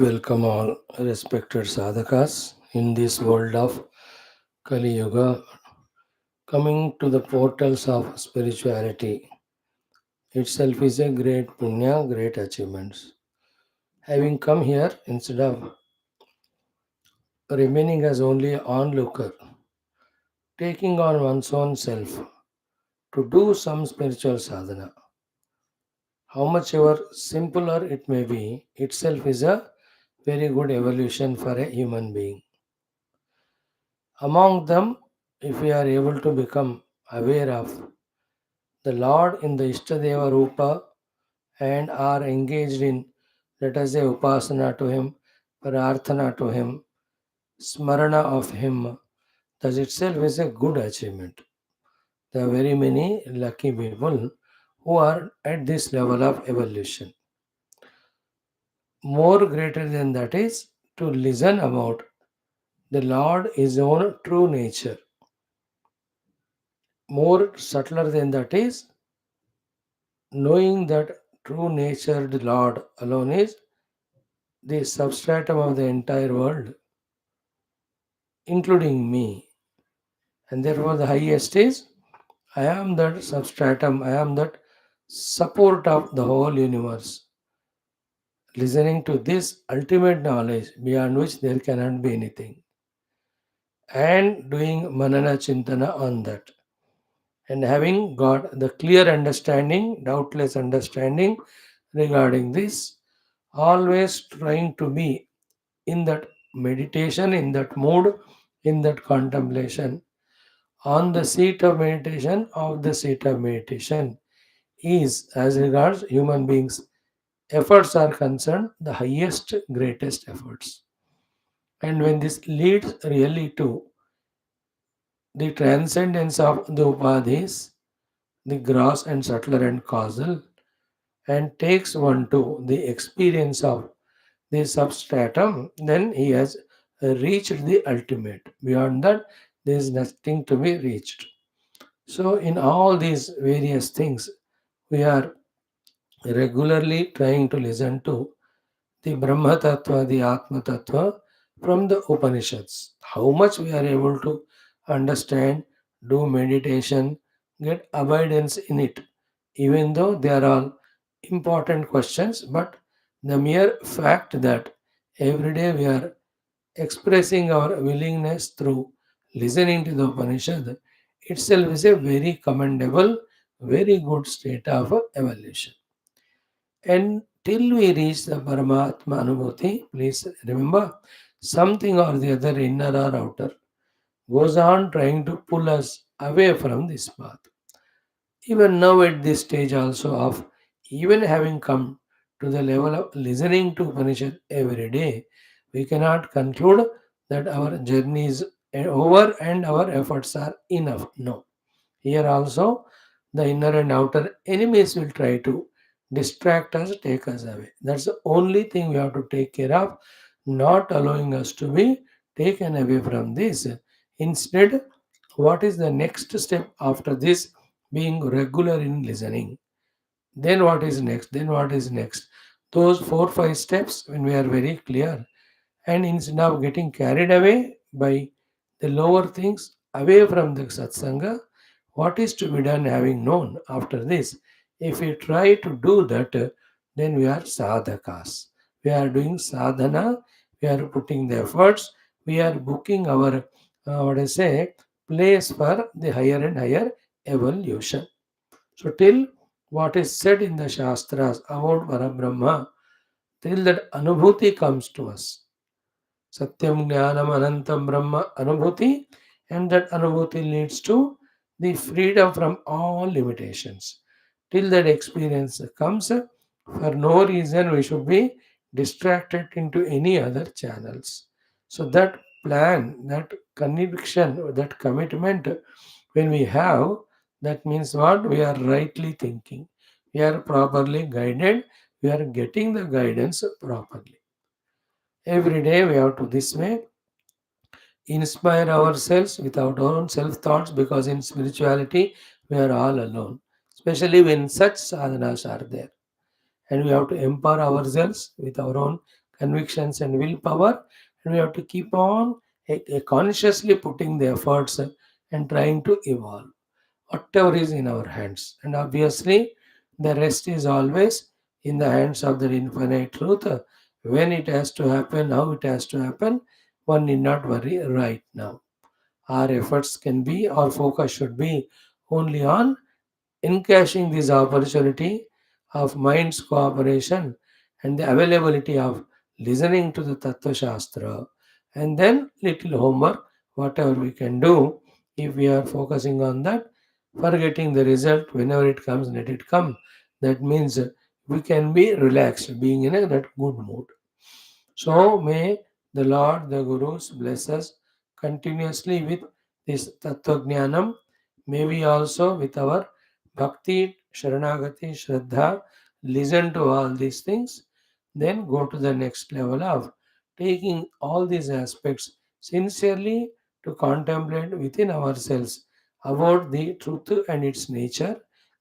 Welcome all respected sadhakas in this world of Kali Yuga, coming to the portals of spirituality itself is a great punya, great achievements. Having come here instead of remaining as only an onlooker, taking on one's own self to do some spiritual sadhana, how much ever simpler it may be, itself is a very good evolution for a human being. Among them, if we are able to become aware of the Lord in the Ishtadeva Rupa and are engaged in, let us say, Upasana to Him, Prarthana to Him, Smarana of Him, that itself is a good achievement. There are very many lucky people who are at this level of evolution. More greater than that is to listen about the Lord, His own true nature. More subtler than that is knowing that true nature, the Lord alone is the substratum of the entire world, including me. And therefore, the highest is I am that substratum, I am that support of the whole universe. Listening to this ultimate knowledge beyond which there cannot be anything, and doing manana chintana on that, and having got the clear understanding, doubtless understanding regarding this, always trying to be in that meditation, in that mood, in that contemplation, on the seat of meditation, of the seat of meditation, is, as regards human beings' efforts are concerned, the highest, greatest efforts. And when this leads really to the transcendence of the upadhis, the gross and subtler and causal, and takes one to the experience of the substratum, then he has reached the ultimate. Beyond that, there is nothing to be reached. So, in all these various things, we are regularly trying to listen to the Brahma Tattva, the Atma Tattva from the Upanishads. How much we are able to understand, do meditation, get abidance in it, even though they are all important questions, but the mere fact that every day we are expressing our willingness through listening to the Upanishad itself is a very commendable, very good state of evolution. And till we reach the Paramatma Anubhuti, please remember something or the other, inner or outer, goes on trying to pull us away from this path. Even now, at this stage, also of even having come to the level of listening to Upanishad every day, we cannot conclude that our journey is over and our efforts are enough. No. Here also, the inner and outer enemies will try to distract us, take us away. That's the only thing we have to take care of, not allowing us to be taken away from this. Instead, what is the next step after this? Being regular in listening. Then what is next? Then what is next? Those 4 5 steps, when we are very clear, and instead of getting carried away by the lower things, away from the satsanga, what is to be done having known after this? If we try to do that, then we are sadhakas. We are doing sadhana, we are putting the efforts, we are booking our, what I say, place for the higher and higher evolution. So, till what is said in the Shastras about Parabrahma, till that anubhuti comes to us, Satyam Jnanam Anantam Brahma Anubhuti, and that Anubhuti leads to the freedom from all limitations. Till that experience comes, for no reason we should be distracted into any other channels. So that plan, that conviction, that commitment, when we have, that means what? We are rightly thinking. We are properly guided. We are getting the guidance properly. Every day we have to this way inspire ourselves with our own self thoughts, because in spirituality we are all alone, especially when such sadhanas are there. And we have to empower ourselves with our own convictions and willpower, and we have to keep on consciously putting the efforts and trying to evolve whatever is in our hands. And obviously, the rest is always in the hands of the infinite truth. When it has to happen, how it has to happen, one need not worry right now. Our efforts can be, our focus should be only on encashing this opportunity of mind's cooperation and the availability of listening to the Tattva Shastra, and then little homework, whatever we can do. If we are focusing on that, forgetting the result, whenever it comes, let it come. That means we can be relaxed, being in a that good mood. So may the Lord, the Gurus, bless us continuously with this Tattvajnanam. May we also, with our Bhakti, Sharanagati, Shraddha, listen to all these things, then go to the next level of taking all these aspects sincerely to contemplate within ourselves about the truth and its nature,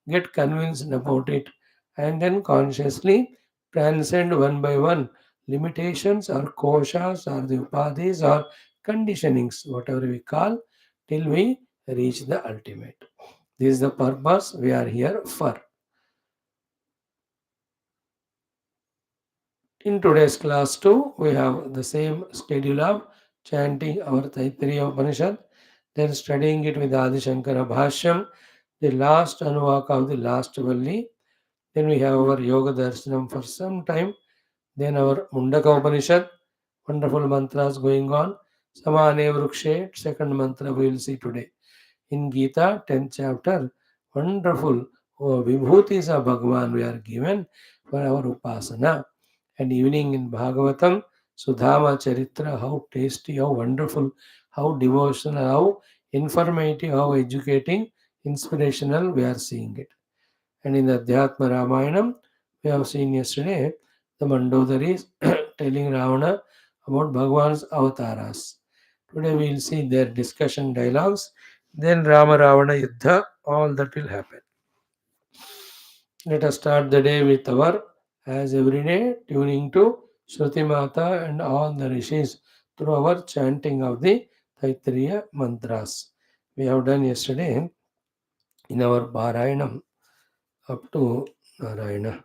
get convinced about it, and then consciously transcend one by one limitations or koshas or the upadhis or conditionings, whatever we call, till we reach the ultimate. This is the purpose we are here for. In today's class too, we have the same schedule of chanting our Taittiriya Upanishad, then studying it with Adi Shankara Bhashyam, the last Anuvaka of the last Valli. Then we have our Yoga Darshanam for some time. Then our Mundaka Upanishad, wonderful mantras going on. Samane Vrukshe, second mantra we will see today. In Gita, 10th chapter, wonderful vibhutis of Bhagavan we are given for our Upasana. And evening in Bhagavatam, Sudhama Charitra, how tasty, how wonderful, how devotional, how informative, how educating, inspirational, we are seeing it. And in the Adhyatma Ramayanam, we have seen yesterday the Mandodaris telling Ravana about Bhagwan's avatars. Today we will see their discussion dialogues, then Rama Ravana Yuddha, all that will happen. Let us start the day with our, as every day, tuning to Shruti Mata and all the rishis through our chanting of the Taittiriya mantras. We have done yesterday in our Parayanam up to Narayana.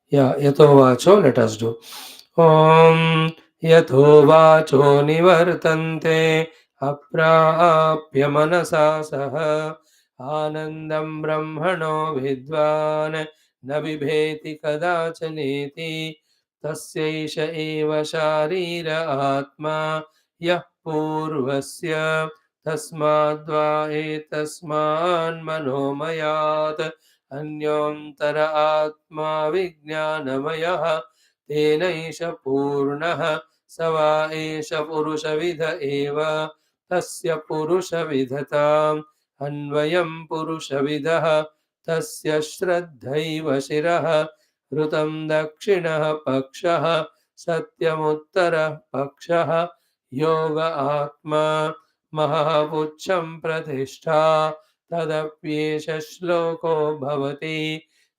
Yeah, yato vacho, let us do. Om yato vacho nivartante aprapya manasa saha anandam brahmano vidvan na vibheti kadachaneti tasyaisha eva sharira atma yah purvasya tasmadva etasman manomayat अन्योन्तर आत्मा विज्ञानमयः तेनैष पूर्णः स वा एष पुरुषविद एव तस्य पुरुषविदताम् अन्वयं पुरुषविदः तस्य श्रद्धैव शिरः ऋतं दक्षिणः पक्षः सत्यमुत्तरः पक्षः योग आत्मा महापुच्छं प्रतिष्ठा तदप्येष श्लोको भवति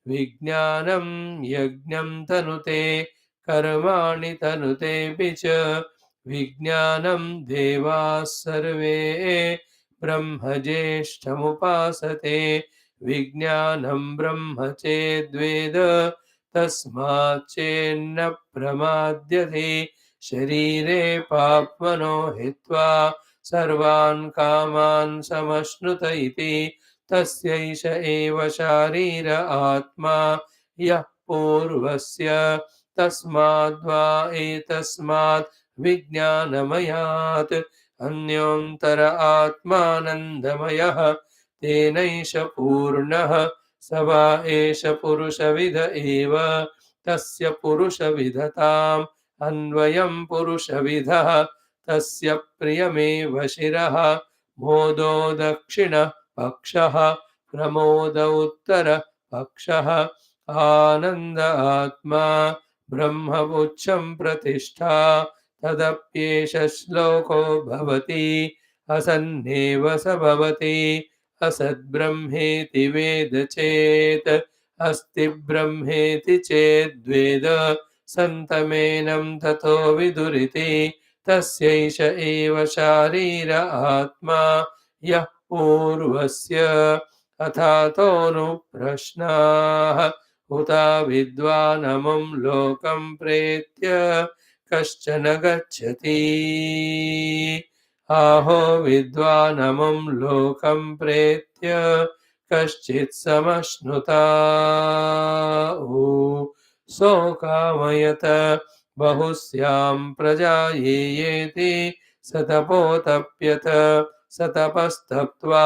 विज्ञानं यज्ञं तनुते कर्माणि तनुतेऽपि च विज्ञानं देवाः सर्वे ब्रह्मज्येष्ठमुपासते विज्ञानं ब्रह्म चेद्वेद तस्माच्चेन्न प्रमाद्यते शरीरे पाप्मनो हित्वा सर्वान् कामान् समश्नुत इति तस्यैष एव शारीर आत्मा यः पूर्वस्य तस्माद्वा एतस्मात् विज्ञानमयात् अन्योन्तर आत्मानन्दमयः तेनैष पूर्णः स वा एष पुरुषविद एव तस्य पुरुषविदताम् अन्वयं पुरुषविदः तस्य प्रियमेव शिरः मोदो दक्षिणः पक्षः प्रमोद उत्तर पक्षः आनन्द आत्मा ब्रह्मपुच्छं प्रतिष्ठा तदप्येष श्लोको भवति असन्नेव स भवति असद्ब्रह्मेति वेद चेत् अस्ति ब्रह्मेति चेद्वेद सन्तमेनं ततो विदुरिति तस्यैष एव शारीर आत्मा यः पूर्वस्य अथातोनु प्रश्नाः उता विद्वानमुं लोकं प्रेत्य कश्चन गच्छति आहो विद्वानमुं लोकं प्रेत्य कश्चित् समश्नुता सोकामयत बहुस्यां प्रजा येति सतपोतप्यत सतपस्तप्त्वा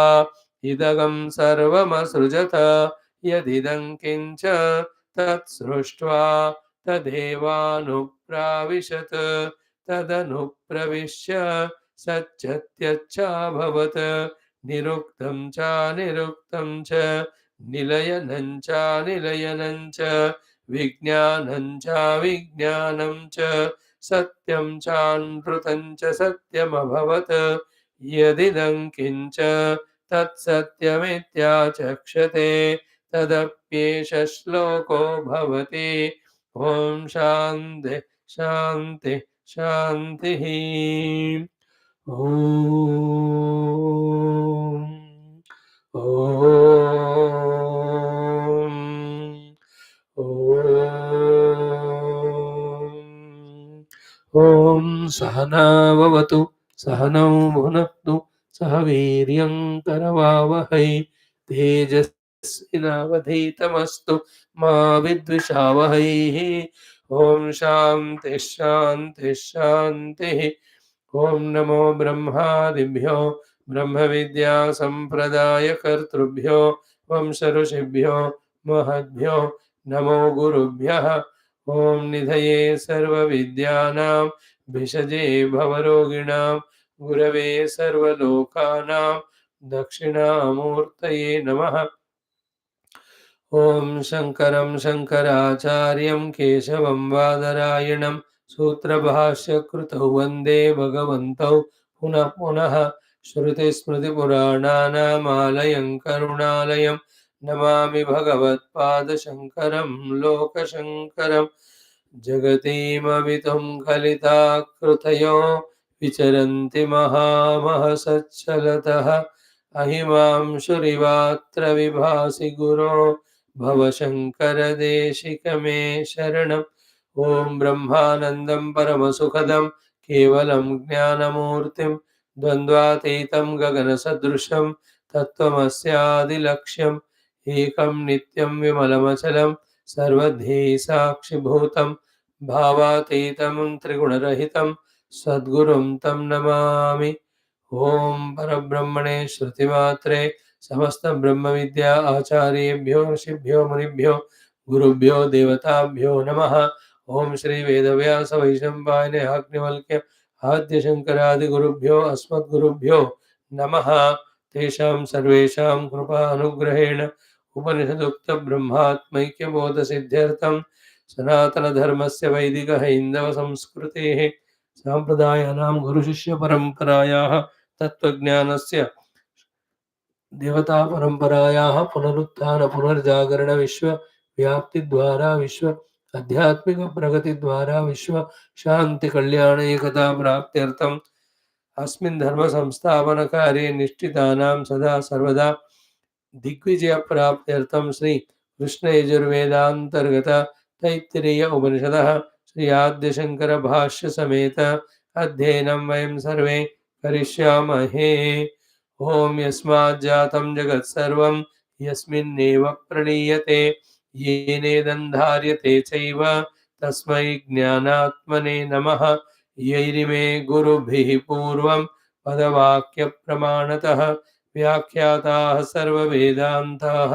इदगं सर्वमसृजत यदिदं किञ्च तत्सृष्ट्वा तदेवानुप्राविशत् तदनुप्रविश्य सच्चत्यच्छाभवत् निरुक्तं च निरुक्तं च निलयनं च निलयनं च विज्ञानं च विज्ञानं च सत्यं चानृतं च सत्यमभवत् यदिदं किञ्च तत्सत्यमित्याचक्षते तदप्येष श्लोको भवति ॐ शान्ति शान्ति शान्तिः ॐ ॐ ॐ सहना भवतु सहनौ भुनक्तु सह वीर्यं करवावहै तेजस्विनावधीतमस्तु मा विद्विषावहै ॐ शान्ति शान्ति शान्तिः ॐ नमो ब्रह्मादिभ्यो ब्रह्मविद्या सम्प्रदायकर्तृभ्यो वंशऋषिभ्यो महद्भ्यो नमो गुरुभ्यः ॐ निधये सर्वविद्यानां भिषजे भवरोगिणां गुरवे सर्वलोकानां दक्षिणामूर्तये नमः ॐ शङ्करं शङ्कराचार्यं केशवं बादरायणं सूत्रभाष्यकृतौ वन्दे भगवन्तौ पुनः पुनः श्रुतिस्मृतिपुराणानामालयं करुणालयं नमामि भगवत्पादशङ्करं लोकशङ्करं जगतीमवितुं कलिताकृतयो विचरन्ति महामहसच्चलतः अहिमांशुरिवात्र विभासि गुरो भवशङ्करदेशिकमे शरणम् ॐ ब्रह्मानन्दं परमसुखदं केवलं ज्ञानमूर्तिं द्वन्द्वातीतं गगनसदृशं तत्त्वमस्यादिलक्ष्यम् एकं नित्यं विमलमचलं सर्वधी साक्षिभूतं भावातीतं त्रिगुणरहितं सद्गुरुं तं नमामि ॐ परब्रह्मणे श्रुतिमात्रे समस्त ब्रह्मविद्या आचार्येभ्यो ऋषिभ्यो मुनिभ्यो गुरुभ्यो देवताभ्यो नमः ॐ श्री वेदव्यास वैशम्पायने अग्निवल्क्य आद्यशङ्करादिगुरुभ्यो अस्मद्गुरुभ्यो नमः तेषां सर्वेषां कृपा अनुग्रहेण उपनिषदुक्त ब्रह्मात्मैक्यबोधसिद्ध्यर्थं सनातनधर्मस्य वैदिकहैन्दवसंस्कृतेः साम्प्रदायानां गुरुशिष्यपरम्परायाः तत्त्वज्ञानस्य देवतापरम्परायाः पुनरुत्थान पुनर्जागरण विश्व व्याप्तिद्वारा विश्व आध्यात्मिक प्रगतिद्वारा विश्व शान्ति कल्याण एकता प्राप्त्यर्थम् अस्मिन् धर्म संस्थापन कार्ये निष्ठितानां सदा सर्वदा दिग्विजय प्राप्त्यर्थं श्री कृष्ण यजुर्वेदान्तर्गत तैत्तिरीय उपनिषदः श्री आद्यशंकर भाष्य समेत अध्ययनं वयं सर्वे करिष्यामहे ॐ यस्माज्जातं जगत्सर्वं यस्मिन्नेव प्रणीयते येनेदन्धार्यते चैव तस्मै ज्ञानात्मने नमः यैरिमे गुरुभिः पूर्वं पदवाक्यप्रमाणतः व्याख्याताः सर्ववेदान्ताः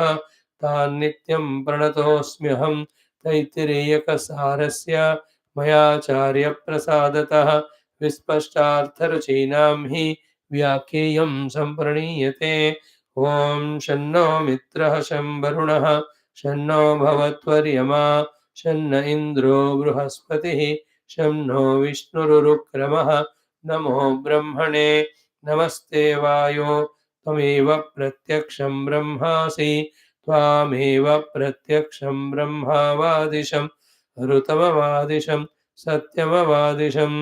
तान् नित्यं प्रणतोऽस्म्यहं तैत्तिरीयकसारस्य मयाचार्यप्रसादतः विस्पष्टार्थरुचीनां हि व्याख्येयं सम्प्रणीयते ॐ शन्नो मित्रः शं वरुणः शन्नो भवत्वर्यमा शन्न इन्द्रो बृहस्पतिः शं नो विष्णुरुक्रमः नमो ब्रह्मणे नमस्ते वायो त्वमेव प्रत्यक्षं ब्रह्मासि त्वामेव प्रत्यक्षं ब्रह्मावादिशं ऋतमवादिशं सत्यमवादिशम्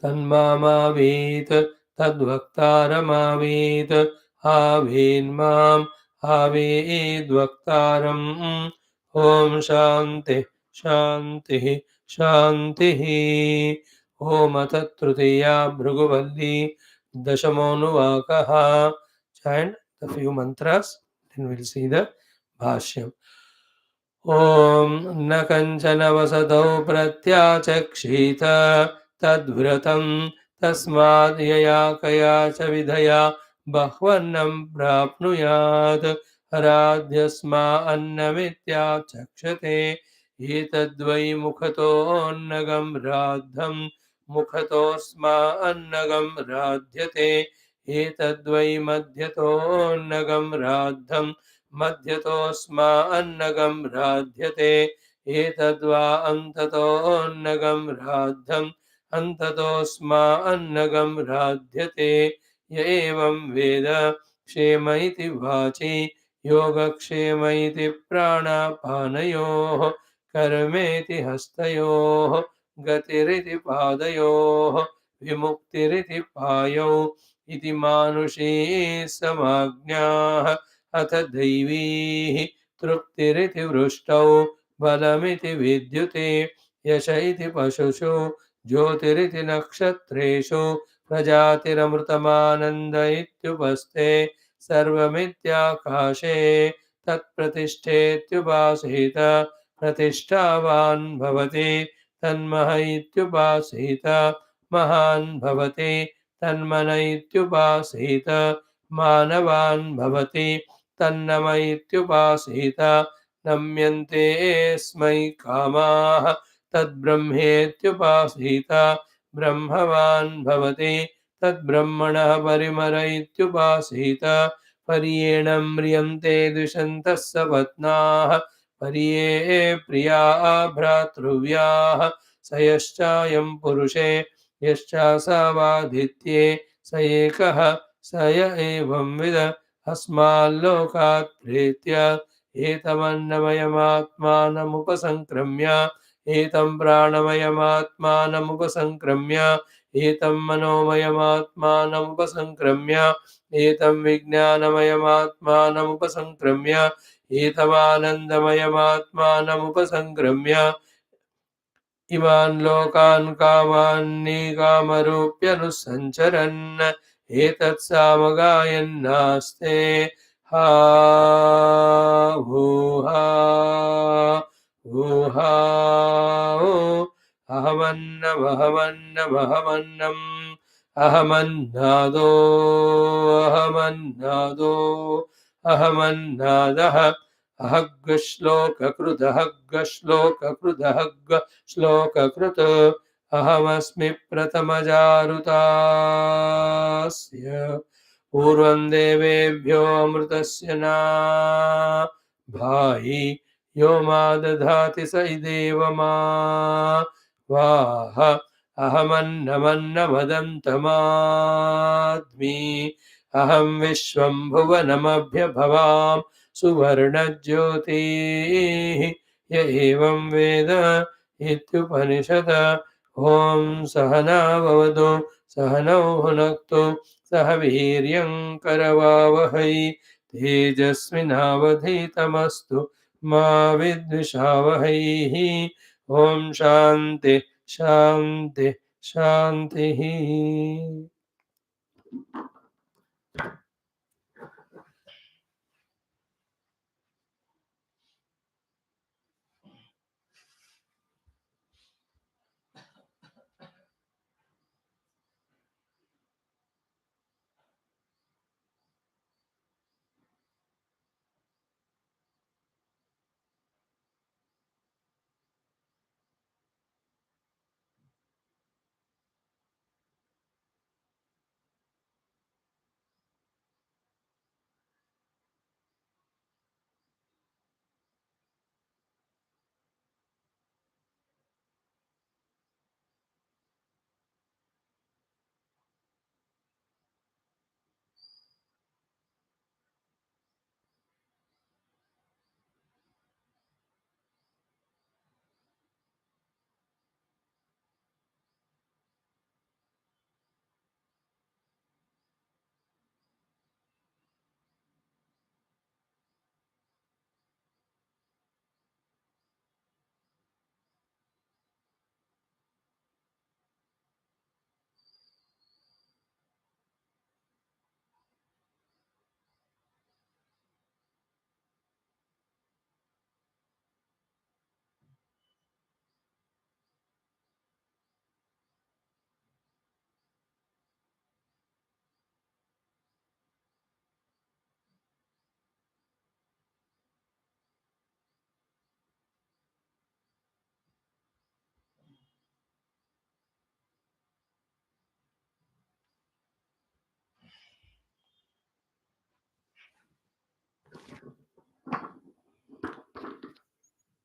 तन्मामावीत् तद्वक्तारमावीत् आवीन्माम् आवीद्वक्तारम् ॐ शान्तिः शान्तिः शान्तिः ॐ अथ तृतीया Bhriguvalli दशमोऽनुवाकः and the few mantras then we'll see the bhashyam ॐ न कञ्चन वसतौ प्रत्याचक्षीत तद्व्रतं तस्माद् यया कया च विधया बह्वन्नं प्राप्नुयात् अराध्यस्मा अन्नमित्याचक्षते एतद्वै मुखतोऽन्नगं राद्धं मुखतोऽस्मा अन्नगं राध्यते एतद्वै मध्यतोऽन्नगं राद्धं मध्यतोऽस्मा अन्नगं राध्यते एतद्वा अन्ततोऽन्नगं राद्धम् अन्ततोऽस्मा अन्नगं राध्यते य एवं वेद क्षेम इति वाचि योगक्षेम इति प्राणापानयोः कर्मेति हस्तयोः गतिरिति पादयोः विमुक्तिरिति पायौ इति मानुषी समाज्ञाः अथ दैवी तृप्तिरिति वृष्टौ बलमिति विद्युते यश इति पशुषु ज्योतिरिति नक्षत्रेषु प्रजातिरमृतमानन्द इत्युपस्थे सर्वमित्याकाशे तत्प्रतिष्ठेत्युपासीत प्रतिष्ठावान् भवति तन्मह इत्युपासीत महान् भवति तन्मन इत्युपासीत मानवान् भवति तन्नम इत्युपासीत नम्यन्ते स्मै कामाः तद्ब्रह्मेत्युपासीत ब्रह्मवान् भवति तद्ब्रह्मणः परिमर इत्युपासीत पर्येण म्रियन्ते द्विषन्तः सपत्नाः पर्ये प्रिया भ्रातृव्याः स यश्चायं पुरुषे यश्चासावादित्ये स एकः स य एवंविद अस्माल्लोकात् प्रेत्य एतमन्नमयमात्मानमुपसङ्क्रम्य एतं प्राणमयमात्मानमुपसङ्क्रम्य एतं मनोमयमात्मानमुपसङ्क्रम्य एतं विज्ञानमयमात्मानमुपसङ्क्रम्य एतमानन्दमयमात्मानमुपसङ्क्रम्य इमान् लोकान् कामान्निकामरूप्यनुसञ्चरन् एतत्सामगायन्नास्ते हा भूहा भूहा अहमन्नमहमन्नमहमन्नम् अहमन्नादो अहमन्नादो अहमन्नादः अहग्श्लोककृदहग्श्लोककृदहग् श्लोककृत् अहमस्मि प्रथमजारुतास्य पूर्वं देवेभ्यो अमृतस्य न भाहि यो मा दधाति स देवमा वाह अहमन्नमन्नमदन्तमाद्मि अहं विश्वं भुवनमभ्यभवां सुवर्णज्योतिः य एवं वेद इत्युपनिषद ॐ सहना भवतु सहनौ भुनक्तु सह वीर्यं करवावहै तेजस्विनावधीतमस्तु मा विद्विषावहैः ॐ शान्ति शान्ति शान्तिः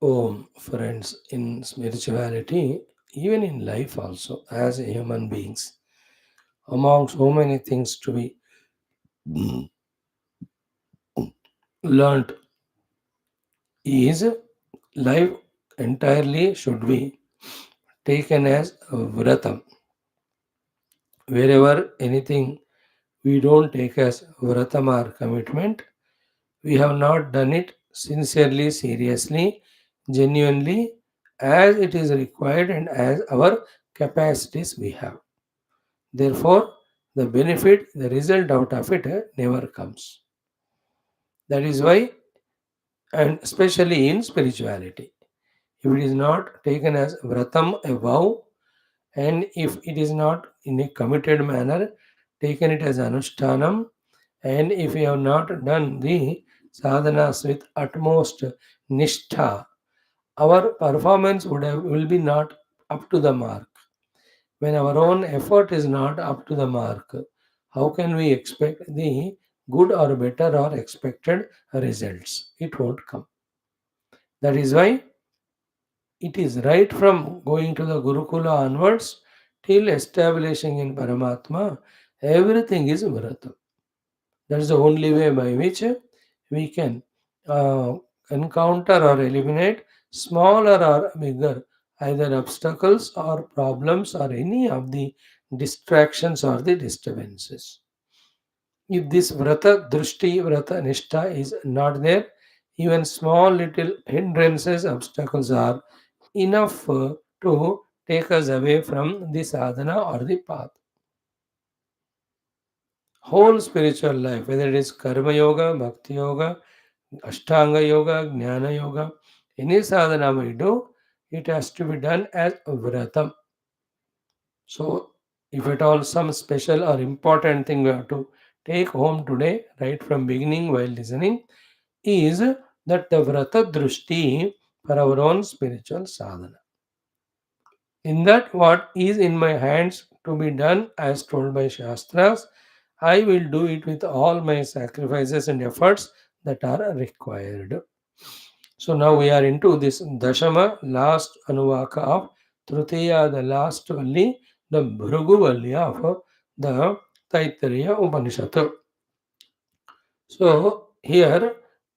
Oh, friends, in spirituality, even in life also, as human beings, among so many things to be learnt, is life entirely should be taken as a vratam. Wherever anything we don't take as vratam or commitment, we have not done it sincerely, seriously, genuinely, as it is required and as our capacities we have. Therefore, the benefit, the result out of it never comes. That is why, and especially in spirituality, if it is not taken as vratam, a vow, and if it is not in a committed manner, taken it as anushtanam, and if we have not done the sadhanas with utmost nishtha, our performance will be not up to the mark. When our own effort is not up to the mark, how can we expect the good or better or expected results? It won't come. That is why it is right from going to the Gurukula onwards till establishing in Paramatma, everything is Vrata. That is the only way by which we can uh, encounter or eliminate smaller or bigger either obstacles or problems or any of the distractions or the disturbances. If this vrata, drushti, vrata, nishtha is not there, even small little hindrances, obstacles are enough to take us away from the sadhana or the path. Whole spiritual life, whether it is karma yoga, bhakti yoga, ashtanga yoga, jnana yoga, any sadhana we do, it has to be done as vratam. So, if at all some special or important thing we have to take home today, right from beginning while listening, is that the vrata drushti for our own spiritual sadhana. In that, what is in my hands to be done as told by Shastras, I will do it with all my sacrifices and efforts that are required. So now we are into this Dashama, last Anuvaka of Tritiya, the last Valli, the Bhrugu Valli of the Taittiriya Upanishad. So here,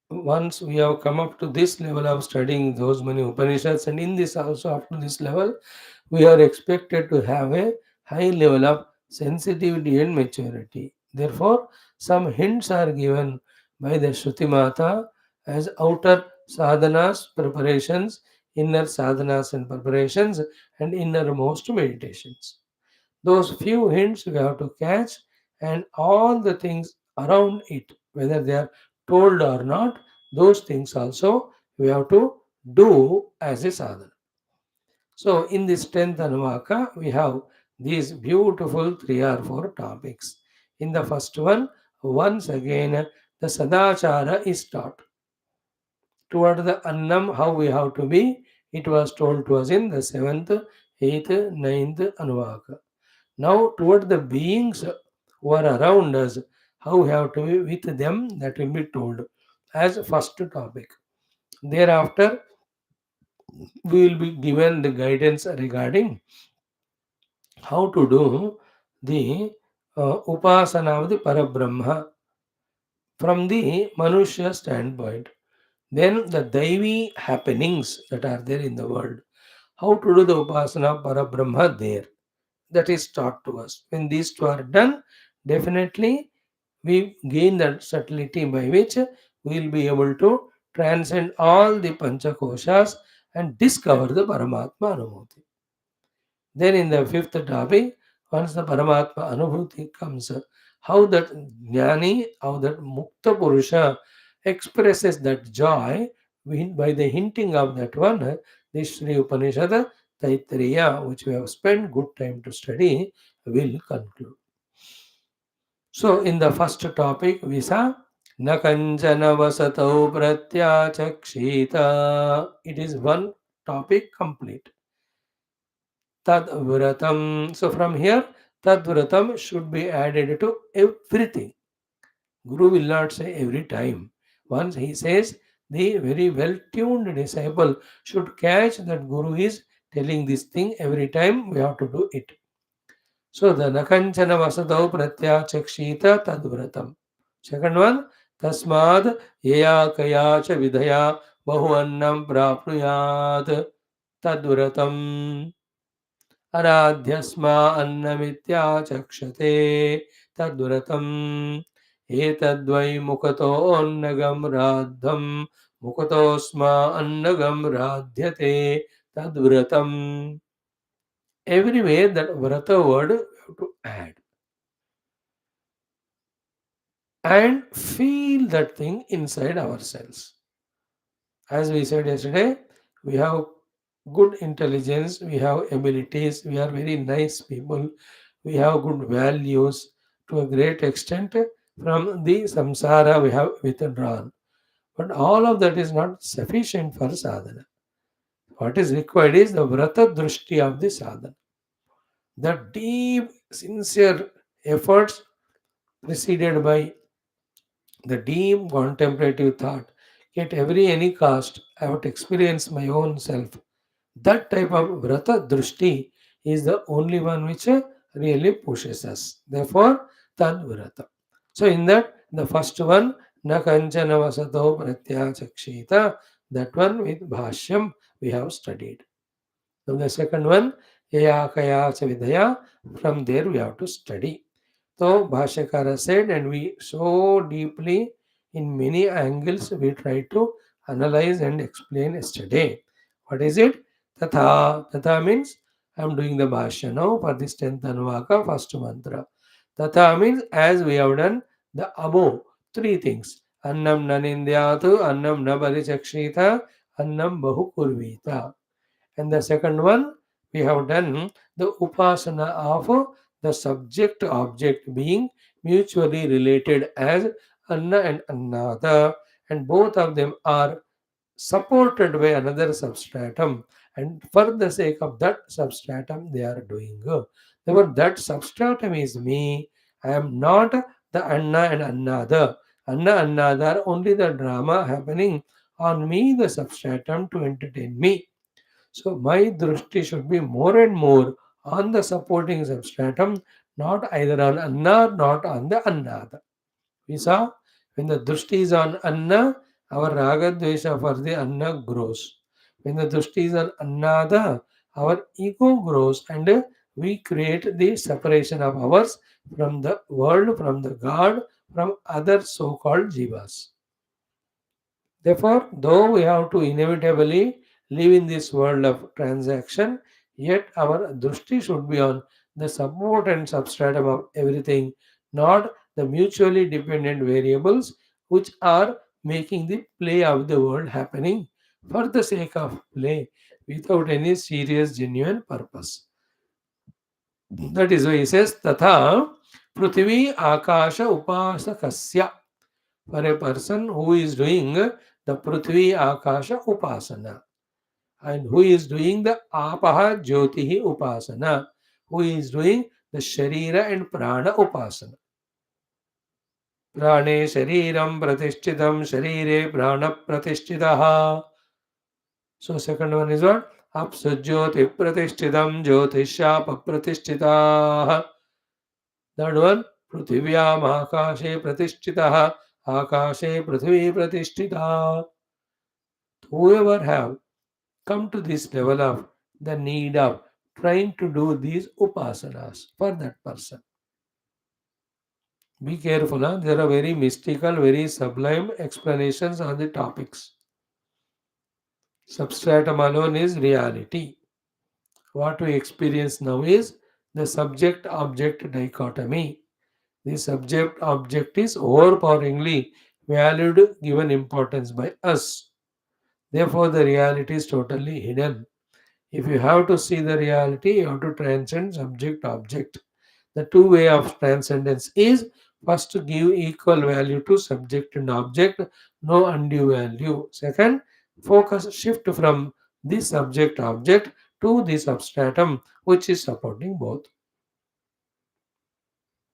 once we have come up to this level of studying those many Upanishads, and in this also up to this level, we are expected to have a high level of sensitivity and maturity. Therefore, some hints are given by the Shruti Mata as outer sadhanas, preparations, inner sadhanas and preparations, and innermost meditations. Those few hints we have to catch, and all the things around it, whether they are told or not, those things also we have to do as a sadhana. So, in this 10th Anuvaka, we have these beautiful three or four topics. In the first one, once again, the Sadachara is taught. Toward the Annam, how we have to be, it was told to us in the 7th, 8th, 9th Anuvaka. Now, toward the beings who are around us, how we have to be with them, that will be told as first topic. Thereafter, we will be given the guidance regarding how to do the upasana of the Parabrahma from the Manushya standpoint. Then the Daivi happenings that are there in the world. How to do the upasana of Parabrahma there. That is taught to us. When these two are done, definitely we gain that subtlety by which we will be able to transcend all the Panchakoshas and discover the Paramatma Anubhuti. Then in the fifth topic, once the Paramatma Anubhuti comes, how that Jnani, how that Mukta Purusha expresses that joy by the hinting of that one, the Sri Upanishad Taittiriya, which we have spent good time to study, will conclude. So in the first topic, we saw Nakanjana Vasatau Pratyachakshita. It is one topic complete. Tadvratam. So from here, Tadvratam should be added to everything. Guru will not say every time. Once he says The very well tuned disciple should catch that Guru is telling this thing every time we have to do it. So the Nakanchana Vasatau Pratyachakshita Tadvratam. Second one, Tasmad Yaya Kaya Cha Vidhaya Bahu Annam Prapnuyat Tadvratam. अराध्यस्मा अन्नमित्याचक्षते तद्व्रतम् एतद्वै मुखतोऽन्नगं राद्धं मुखतोऽस्मा अन्नगं राध्यते तद्व्रतम्. Everywhere that vrata word we have to add and feel that thing inside ourselves. As we said yesterday, we have good intelligence, we have abilities, we are very nice people, we have good values to a great extent. From the samsara we have withdrawn. But all of that is not sufficient for sadhana. What is required is the vrata drushti of the sadhana. The deep, sincere efforts preceded by the deep contemplative thought. At every any cost, I have to experience my own self. That type of vrata drushti is the only one which really pushes us. Therefore, tad vrata. So, in that, the first one, na kanchana vasato pratyachakshita, that one with Bhashyam we have studied. Then the second one, yaya kaya vidaya, from there we have to study. So Bhashyakara said, and we so deeply in many angles we try to analyze and explain yesterday. What is it? Tatha. Tatha means I am doing the Bhashya now for this 10th Anuvaka, first mantra. Tatha means as we have done the above three things. Annam nanindyatu, annam nabarichakshita, annam bahukurvita. And the second one, we have done the upasana of the subject object being mutually related as anna and annada, and both of them are supported by another substratum, and for the sake of that substratum they are doing. Therefore, that substratum is me. I am not the anna and annada. Anna annada are only the drama happening on me, the substratum to entertain me. So my drishti should be more and more on the supporting substratum, not either on anna, not on the annada. We saw when the drishti is on anna, our raga dvesha for the anna grows. When the drishti is on annada, our ego grows and we create the separation of ours from the world, from the God, from other so-called jivas. Therefore, though we have to inevitably live in this world of transaction, yet our drushti should be on the support and substratum of everything, not the mutually dependent variables which are making the play of the world happening for the sake of play without any serious, genuine purpose. That is why he says, Tatha Prithvi Akasha Upasakasya, for a person who is doing the Prithvi Akasha Upasana and who is doing the Apaha Jyotihi Upasana, who is doing the Sharira and Prana Upasana. Prane Shariram Pratishtitam Sharire Prana Pratishtidaha. So second one is what? Apsajyoti Pratishtitam Jyotisha Pratishtidaha. Third one, पृथिव्याम आकाशे प्रतिष्ठितः आकाशे पृथ्वी प्रतिष्ठिता. Whoever have come to this level of the need of trying to do these upasanas for that person. Be careful, huh? There are very mystical, very sublime explanations on the topics. Substratum alone is reality. What we experience now is the subject object dichotomy. The subject object is overpoweringly valued, given importance by us. Therefore, the reality is totally hidden. If you have to see the reality, you have to transcend subject object. The two way of transcendence is first to give equal value to subject and object, no undue value. Second, focus shift from this subject object to the substratum which is supporting both.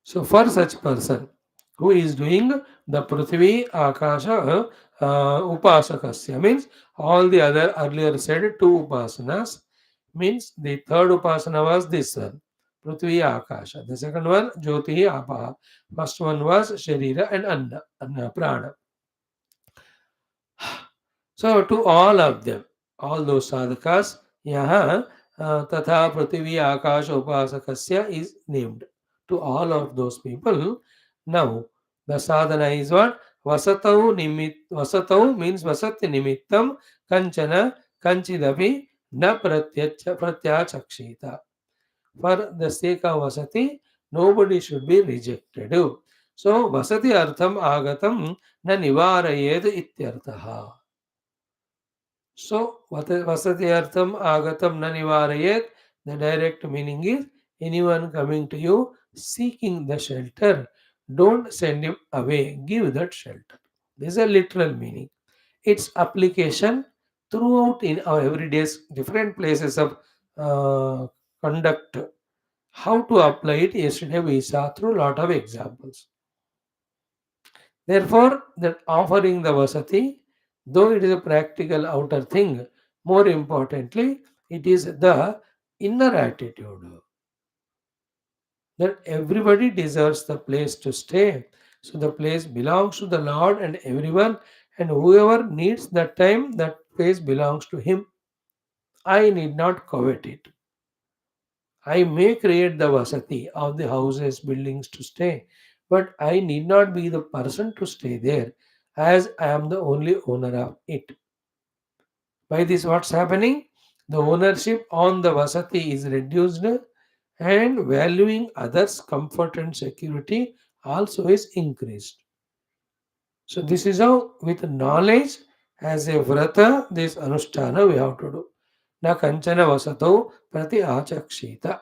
So, for such person who is doing the Prithvi Akasha Upasakasya, means all the other earlier said two Upasanas, means the third Upasana was this one, Prithvi Akasha. The second one, Jyoti Apaha. First one was Sharira and Anna Prana. So to all of them, all those sadhakas, yaha tatha prithvi akasha upasakasya is named. To all of those people, now the sadhana is what? Vasatau means vasati nimittam kanchana kanchidapi na pratyachakshita. For the sake of vasati, nobody should be rejected. So vasati artham agatam na nivarayed ityartha. So, Vasatyartham Agatam Nanivarayet, the direct meaning is anyone coming to you seeking the shelter, don't send him away, give that shelter. This is a literal meaning. Its application throughout in our everyday different places of uh, conduct. How to apply it yesterday we saw through lot of examples. Therefore, that offering the vasati, though it is a practical outer thing, more importantly, it is the inner attitude that everybody deserves the place to stay. So the place belongs to the Lord and everyone, and whoever needs that time, that place belongs to Him. I need not covet it. I may create the vasati of the houses, buildings to stay, but I need not be the person to stay there as I am the only owner of it. By this, what's happening? The ownership on the vasati is reduced and valuing others' comfort and security also is increased. So, this is how, with knowledge as a vrata, this anushtana we have to do. Na kanchana vasato prati achakshita.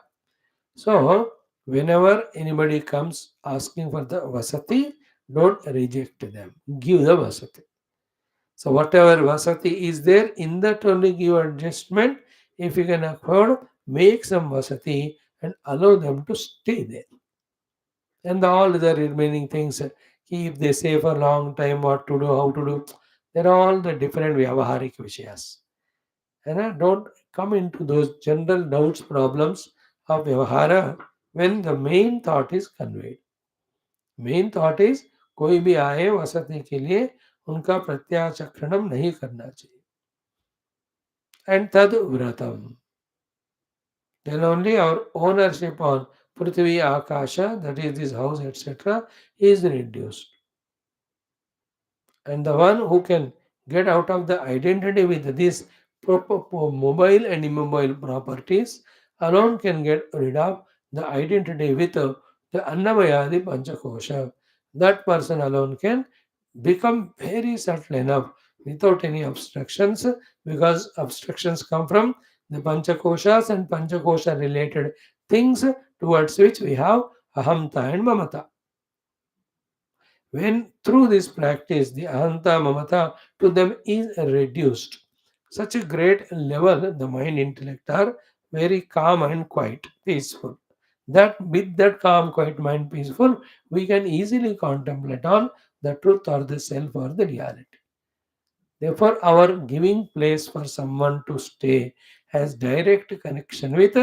So, whenever anybody comes asking for the vasati, don't reject them. Give the vasati. So, whatever vasati is there, in that only give adjustment. If you can afford, make some vasati and allow them to stay there. And all the remaining things, if they say for a long time what to do, how to do, they're all the different vyavaharik vishayas. And don't come into those general doubts, problems of vyavahara when the main thought is conveyed. Main thought is कोई भी आए वसति के लिए उनका प्रत्याचक्षणम नहीं करना चाहिए एंड तद व्रतम then only our ownership on prithvi akasha, that is this house etc., is reduced. And the one who can get out of the identity with these mobile and immobile properties alone can get rid of the identity with the Annamayadi Panchakosha. That person alone can become very subtle enough without any obstructions, because obstructions come from the Panchakoshas and Panchakosha related things towards which we have Ahamta and Mamata. When through this practice the ahanta mamata to them is reduced, such a great level the mind intellect are very calm and quiet, peaceful. That with that calm, quiet mind peaceful, we can easily contemplate on the truth or the self or the reality. Therefore, our giving place for someone to stay has direct connection with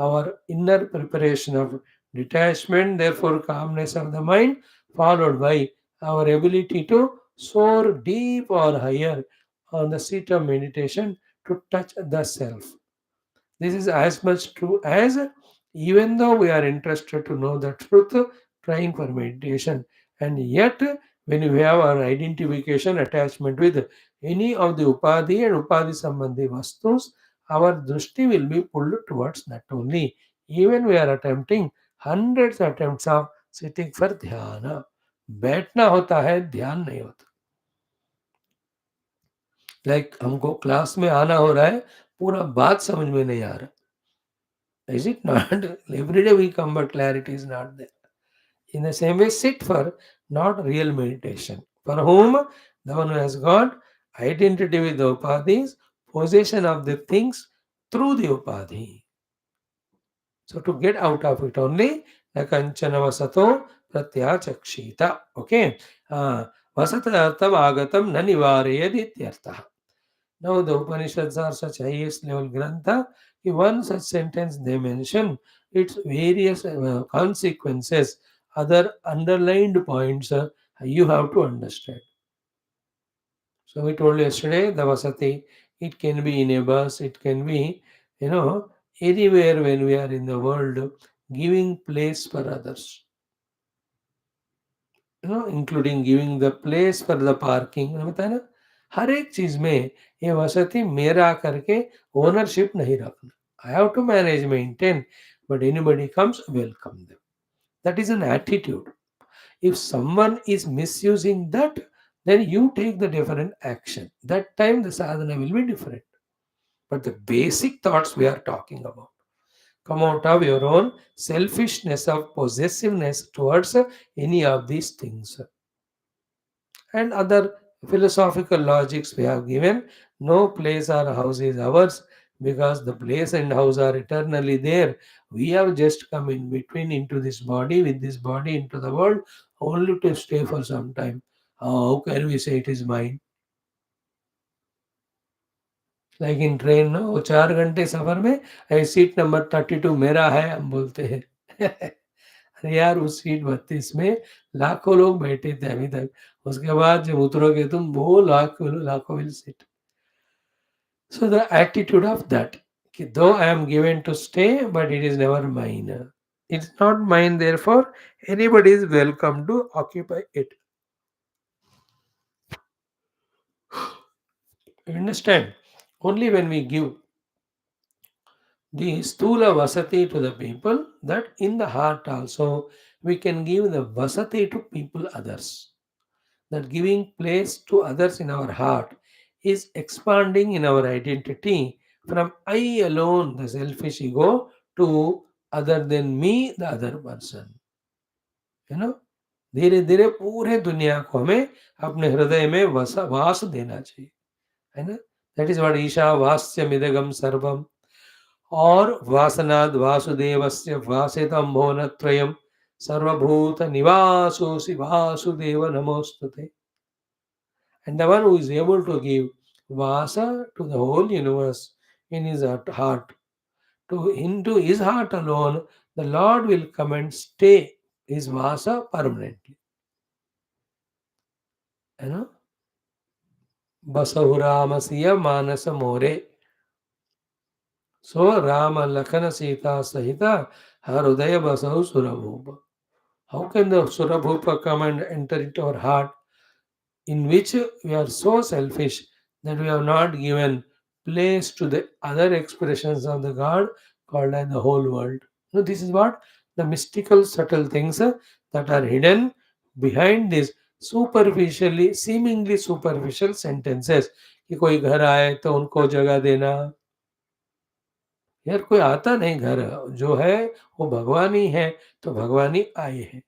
our inner preparation of detachment, therefore, calmness of the mind, followed by our ability to soar deep or higher on the seat of meditation to touch the self. This is as much true as even though we are interested to know the truth, trying for meditation, and yet when we have our identification attachment with any of the upadhi and upadhi sambandhi vastus, our drishti will be pulled towards that only. Even we are attempting hundreds of attempts of sitting for dhyana. बैठना होता है ध्यान नहीं होता. Like हमको class में आना हो रहा है, पूरा बात समझ में नहीं आ रहा. Is it not? Every day we come, but clarity is not there. In the same way, sit for not real meditation. For whom? The one who has got identity with the upadhis, possession of the things through the upadhi. So to get out of it only, the kanchana vasato pratyachakshita. Okay. Vasatartham agatam na nivarayad ityartha. Now the Upanishads are such highest level grantha. In one such sentence they mention its various consequences, other underlined points you have to understand. So we told yesterday the Vasati, it can be in a bus, it can be, you know, anywhere when we are in the world, giving place for others. Including giving the place for the parking बताया ना हर एक चीज में ये वसति मेरा करके ownership नहीं रखना I have to manage maintain but anybody comes welcome them that is an attitude if someone is misusing that then you take the different action that time the sadhana will be different but the basic thoughts we are talking about come out of your own selfishness of possessiveness towards any of these things and other philosophical logics we have given. No place or house is ours because the place and house are eternally there. We have just come in between into this body, with this body into the world, only to stay for some time. How can we say it is mine? Like in train ना वो 4 घंटे सफर में seat number 32 मेरा है हम बोलते हैं अरे यार उस सीट 32 में लाखों लोग बैठे थे अभी तक उसके बाद जब उतरोगे तुम वो लाखों लाखों will seat so the attitude of that कि though I am given to stay but it is never mine it's not mine therefore anybody is welcome to occupy it you understand only when we give the stula vasati to the people that in the heart also we can give the vasati to people others that giving place to others in our heart is expanding in our identity from I alone, the selfish ego, to other than me, the other person. You know, धीरे धीरे पूरे दुनिया को हमें अपने हृदय में वास देना चाहिए है ना दैट इज व्हाट ईशा वास्यमिदगम सर्वम और वासनाद वासुदेवस्य वासितम भुवनत्रयम सर्वभूत निवासोऽसि वासुदेव नमोस्तुते and the one who is able to give vasa to the whole universe in his heart to into his heart alone the lord will come and stay his vasa permanently you know basahuramasiya manasa more so rama lakana sita sahita harudaya basahu surabhupa how can the surabhupa come and enter into our heart in which we are so selfish that we have not given place to the other expressions of the God called as the whole world. So this is what the mystical subtle things that are hidden behind these superficially seemingly superficial sentences कि कोई घर आए तो उनको जगह देना यार कोई आता नहीं घर जो है वो भगवान ही है तो भगवान ही आए हैं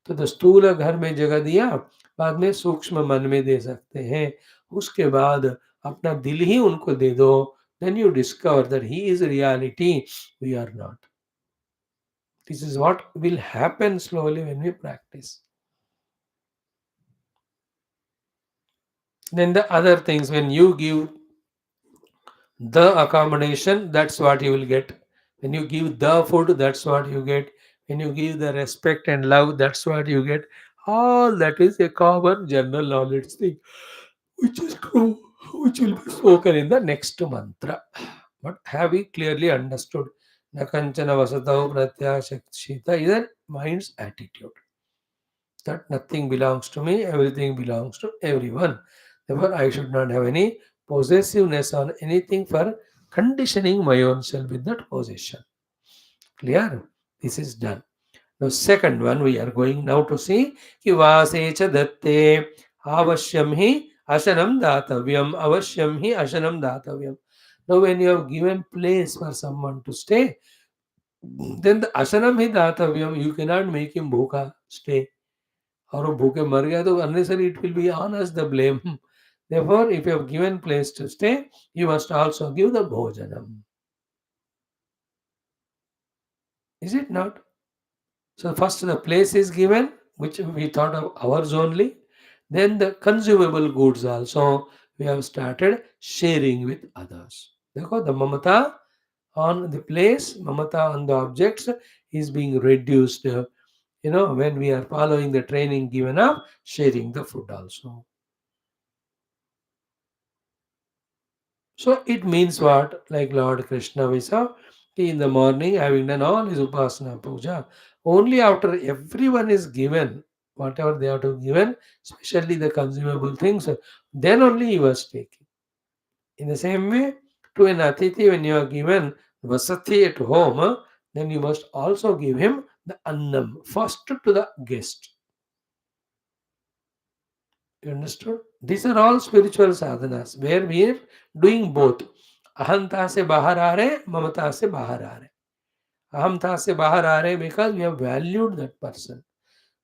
तो द स्थूल घर में जगह दिया बाद में सूक्ष्म मन में दे सकते हैं उसके बाद अपना दिल ही उनको दे दो then you discover that he is reality we are not this is what will happen slowly when we practice then the other things when you give the accommodation that's what you will get when you give the food that's what you get when you give the respect and love that's what you get all that is a common general knowledge thing which is true which will be spoken in the next mantra but have we clearly understood na kanchana vasatau pratyashita is a mind's attitude that nothing belongs to me, everything belongs to everyone. Therefore, I should not have any possessiveness on anything for conditioning my own self with that possession. Clear? This is done. Now, second one, we are going now to see कि वासे च दत्ते avashyam hi ashanam datavyam avashyam hi ashanam datavyam. Now, when you have given place for someone to stay, then the ashanam hi datavyam, you cannot make him bhoka stay. और वो भूखे मर गया तो unnecessary it will be on us the blame. Therefore, if you have given place to stay, you must also give the bhojanam. Is it not? So first the place is given, which we thought of ours only. Then the consumable goods also we have started sharing with others. Therefore, the mamata on the place, mamata on the objects is being reduced. When we are following the training given up, sharing the food also. So it means what? Like Lord Krishna, we saw in the morning having done all his upasana puja. Only after everyone is given whatever they are to given, especially the consumable things, then only he was taking. In the same way, to an atiti, when you are given vasati at home, then you must also give him the annam first to the guest. You understood? These are all spiritual sadhanas where we are doing both. Ahanta se bahar aa rahe, mamata se bahar aa rahe. Ahamta se bahar aa rahe because we have valued that person.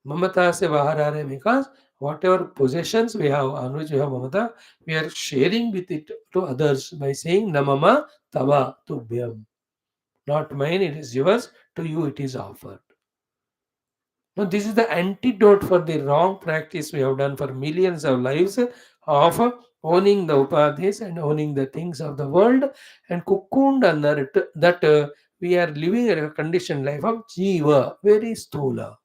Mamata se bahar aa rahe because whatever possessions we have on which we have mamata, we are sharing with it to others by saying namama tava tubhyam. Not mine, it is yours. To you it is offered. Now, this is the antidote for the wrong practice we have done for millions of lives of owning the upadhis and owning the things of the world and cocooned under it that we are living a conditioned life of jiva, very stula.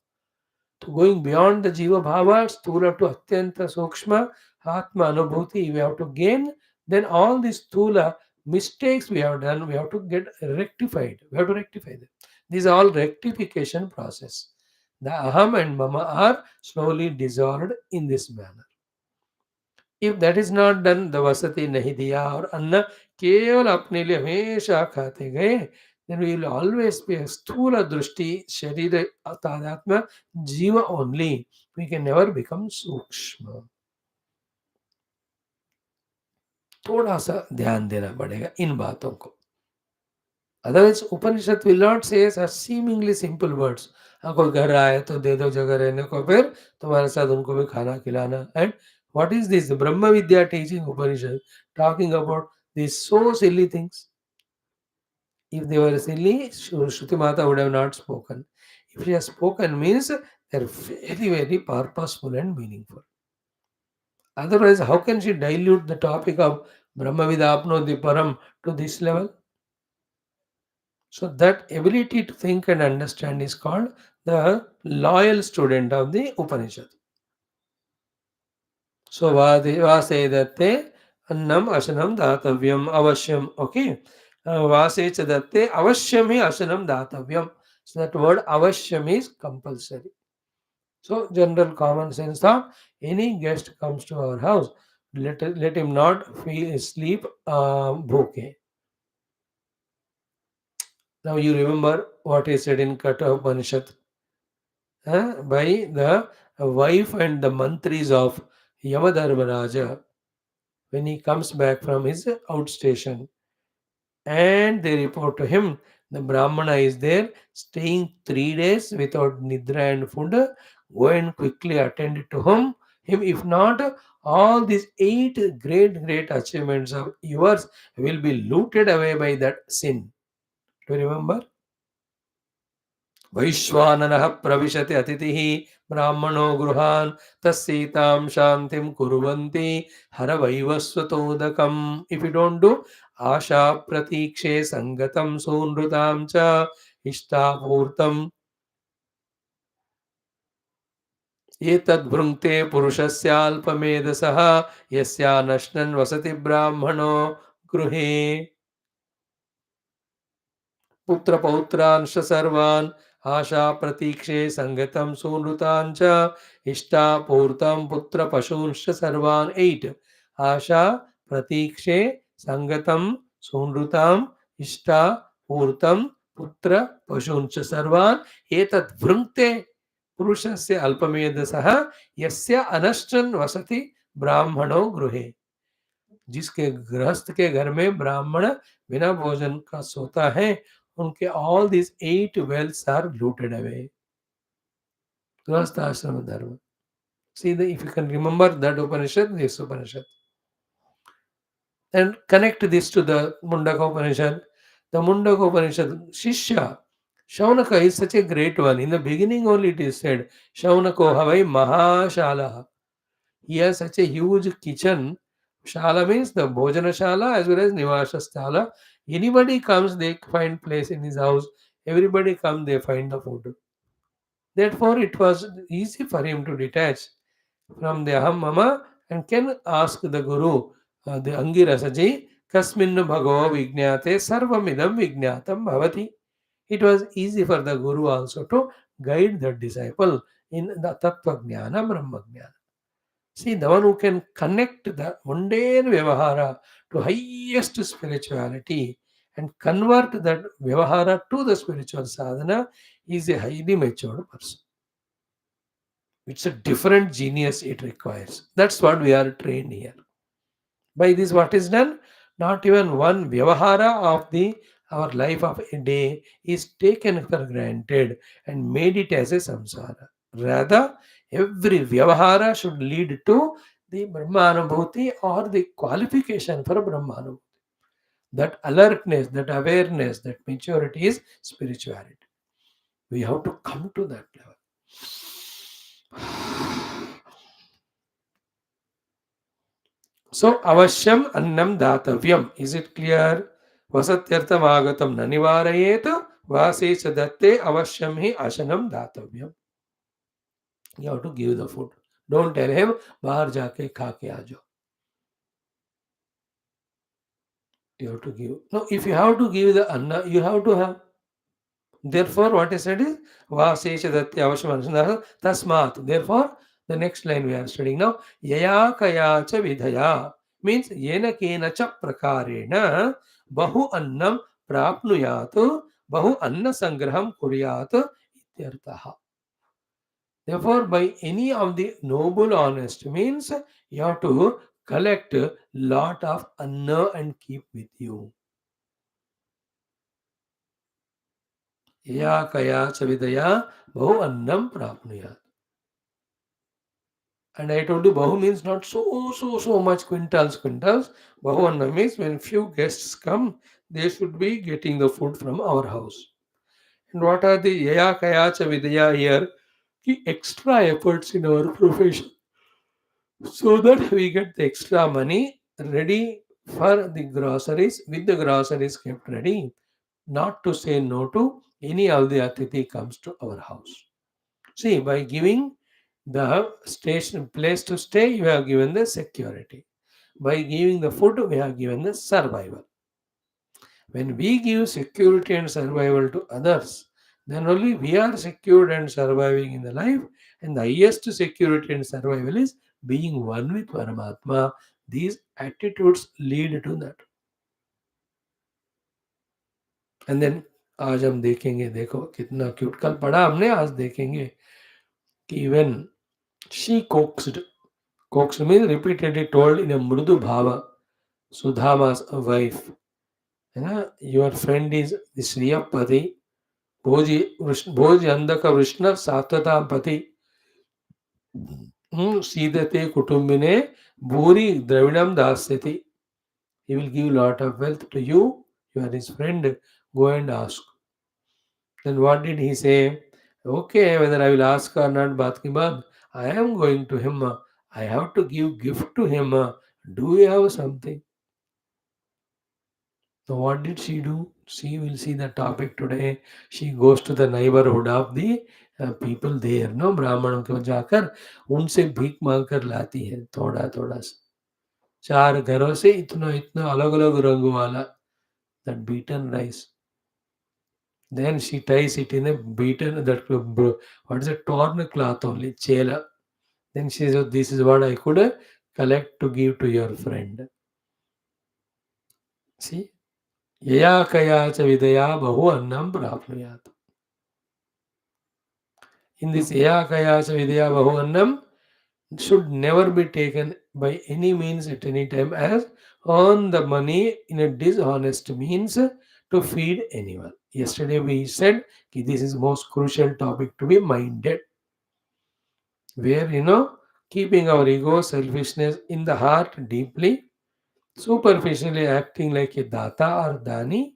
To going beyond the jiva bhava, stula to atyanta sukshma, atma anubhuti, we have to gain. Then all these stula mistakes we have done, we have to get rectified. We have to rectify them. These are all rectification process. The aham and mama are slowly dissolved in this manner. If that is not done, the vasati nahi diya और अन्न केवल अपने लिए हमेशा खाते गए, then we will always be a sthula drushti, sharira tadatma, jiva only. We can never become सूक्ष्म. थोड़ा सा ध्यान देना पड़ेगा इन बातों को. Otherwise, Upanishad will not say such seemingly simple words. हाँ कोई घर आए तो दे दो जगह रहने को, फिर तुम्हारे साथ उनको भी खाना खिलाना. And what is this? The Brahma Vidya teaching Upanishad talking about these so silly things. If they were silly, Shruti Mata would have not spoken. If she has spoken, means they're very, very purposeful and meaningful. Otherwise, how can she dilute the topic of Brahma Vidapno the Param to this level? So that ability to think and understand is called the loyal student of the Upanishad. So Vasedatte Annam Ashanam Datavyam Avashyam. Okay. Vase Chadatte Avashyam hi Ashanam Datavyam. So that word Avashyam is compulsory. So general common sense thought, any guest comes to our house, let him not feel sleep bhuke. Now you remember what is said in Katha Upanishad by the wife and the mantris of Yamadharmaraja when he comes back from his outstation, and they report to him the Brahmana is there staying 3 days without nidra and food. Go and quickly attend to him. If not, all these 8 great achievements of yours will be looted away by that sin. Do you remember? वैश्वानरः प्रविशति अतिथिः ब्राह्मणो गृहान् तस्सीतां शान्तिं कुर्वन्ति हरवैवस्वतोदकम्. If you don't do आशा प्रतीक्षे सङ्गतं सूनृतां च इष्टापूर्तम् एतद्भृङ्क्ते पुरुषस्याल्पमेधसः यस्यानश्नन् वसति ब्राह्मणो गृहे पुत्रपौत्रांश सर्वान् आशा प्रतीक्षे संगतं सूनृतां च इष्टापूर्तं पुत्रपशूंश्च सर्वान्. 8 आशा प्रतीक्षे संगतं सूनृताम् इष्टापूर्तं पुत्रपशूंश्च सर्वान् एतत् भृङ्क्ते पुरुषस्य अल्पमेधसः यस्य अनश्चन वसति ब्राह्मणो गृहे. जिसके गृहस्थ के घर में ब्राह्मण बिना भोजन का सोता है, उनके all these 8 wealths are looted away. गृहस्थ आश्रम धर्म. See, if you can remember that Upanishad, this Upanishad, and connect this to the Mundaka Upanishad. The Mundaka Upanishad, Shishya Shaunaka is such a great one. In the beginning only it is said, Shaunako havai mahashala. He has such a huge kitchen. Shala means the Bhojana Shala as well as Nivasa Shala. Anybody comes, they find place in his house. Everybody come, they find the food. Therefore, it was easy for him to detach from the Aham Mama and can ask the Guru, the Angirasaji, Kasminnu Bhagavo Vijnate Sarvamidam Vijnatam Bhavati. It was easy for the Guru also to guide the disciple in the Tattva Jnana, Brahma Jnana. See, the one who can connect the mundane Vyavahara to highest spirituality and convert that Vyavahara to the spiritual sadhana is a highly matured person. It's a different genius it requires. That's what we are trained here. By this, what is done? Not even one Vyavahara of the our life of a day is taken for granted and made it as a samsara. Rather, every Vyavahara should lead to the Brahmanubhuti or the qualification for Brahmanubhuti. That alertness, that awareness, that maturity is spirituality. We have to come to that level. So, avashyam annam datavyam. Is it clear? Vasatyartam agatam nanivarayet vase datte avashyam hi ashanam datavyam. You have to give the food. Don't tell him, bahar jaake kha ke aa jao. You have to give. No, if you have to give the anna, you have to have. Therefore, what is said is Vasesha Datti Avasham Tasmat. Therefore, the next line we are studying now, Yaya Kaya Cha Vidhaya means Yena Kena Cha Prakarena Bahu Annam Prapnuyatu Bahu Anna Sangraham Kuryat Ityartaha. Therefore, by any of the noble honest means you have to collect lot of anna and keep with you. Ya kaya chavidaya bahu annam prapnuyat. And I told you bahu means not so much quintals. Bahu annam means when few guests come, they should be getting the food from our house. And what are the yaya kaya chavidaya here? The extra efforts in our profession so that we get the extra money ready for the groceries with the groceries kept ready, not to say no to any of the atiti comes to our house. See, by giving the station place to stay, you have given the security. By giving the food, we have given the survival. When we give security and survival to others, then only we are secured and surviving in the life. And the highest security and survival is being one with Paramatma. These attitudes lead to that. And then आज हम देखेंगे देखो कितना cute कल पढ़ा हमने आज देखेंगे कि even she coaxed means repeatedly told in a mrudu bhava Sudhama's wife, your friend is the Shriyapati, Bhoji Andaka Vrishna Satvata Pati, Sidate Kutumbine, Bhuri Dravidam Dasyati. He will give lot of wealth to you. You are his friend. Go and ask. Then what did he say? Okay, whether I will ask or not, baat ki baat. I am going to him. I have to give gift to him. Do you have something? So what did she do? She will see the topic today. She goes to the neighborhood of the people there. No, ब्राह्मणों के जाकर उनसे भीख मांग कर लाती है थोड़ा थोड़ा सा. चार घरों से इतना इतना अलग अलग रंग वाला that beaten rice. Then she ties it in a beaten that what is a torn cloth only chela. Then she says, "This is what I could collect to give to your friend." See, yaya kaya cha vidaya bahu annam prapnuyat. In this yaya kaya cha vidaya bahu annam should never be taken by any means at any time as earn the money in a dishonest means to feed anyone. Yesterday we said ki this is most crucial topic to be minded, where keeping our ego selfishness in the heart deeply, superficially acting like a data or dani,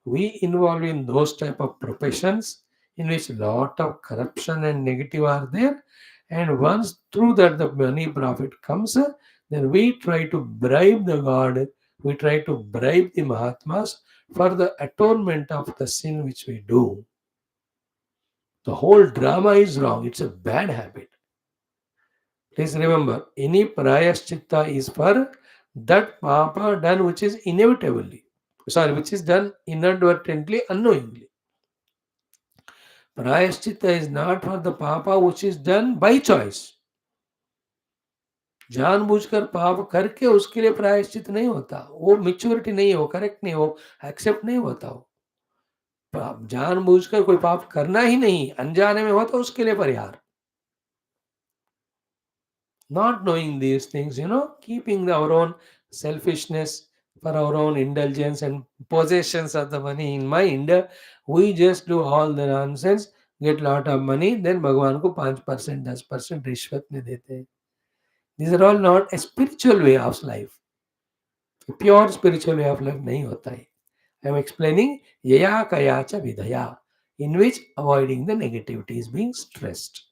we involve in those type of professions in which lot of corruption and negative are there, and once through that the money profit comes, then we try to bribe the god, we try to bribe the mahatmas for the atonement of the sin which we do. The whole drama is wrong, it's a bad habit. Please remember, any prayaschitta is for that papa done which is inevitably, sorry, which is done inadvertently, unknowingly. प्रायश्चित is not for the papa which is done by choice. जानबूझकर पाप करके उसके लिए प्रायश्चित नहीं होता, वो मेच्योरिटी नहीं है, वो करेक्ट नहीं, वो एक्सेप्ट नहीं होता। वो जानबूझकर कोई पाप करना ही नहीं, अनजाने में हो तो उसके लिए परिहार। Not knowing these things, keeping our own selfishness for our own indulgence and possessions of the money in mind, we just do all the nonsense, get lot of money, then भगवान को 5% 10% रिश्वत में देते हैं. These are all not a spiritual way of life. A pure spiritual way of life नहीं होता है. I am explaining yaya kaya cha vidaya, in which avoiding the negativity is being stressed.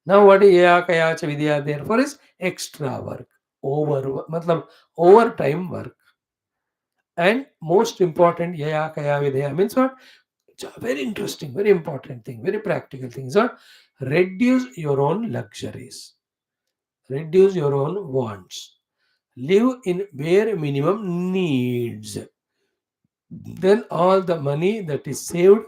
Now what is yaya kaya cha vidya? Therefore is extra work, matlab overtime work. And most important, yaya kaya vidya means what? It's a very interesting, very important thing, very practical thing. Is what? Reduce your own luxuries, reduce your own wants, live in bare minimum needs. Then all the money that is saved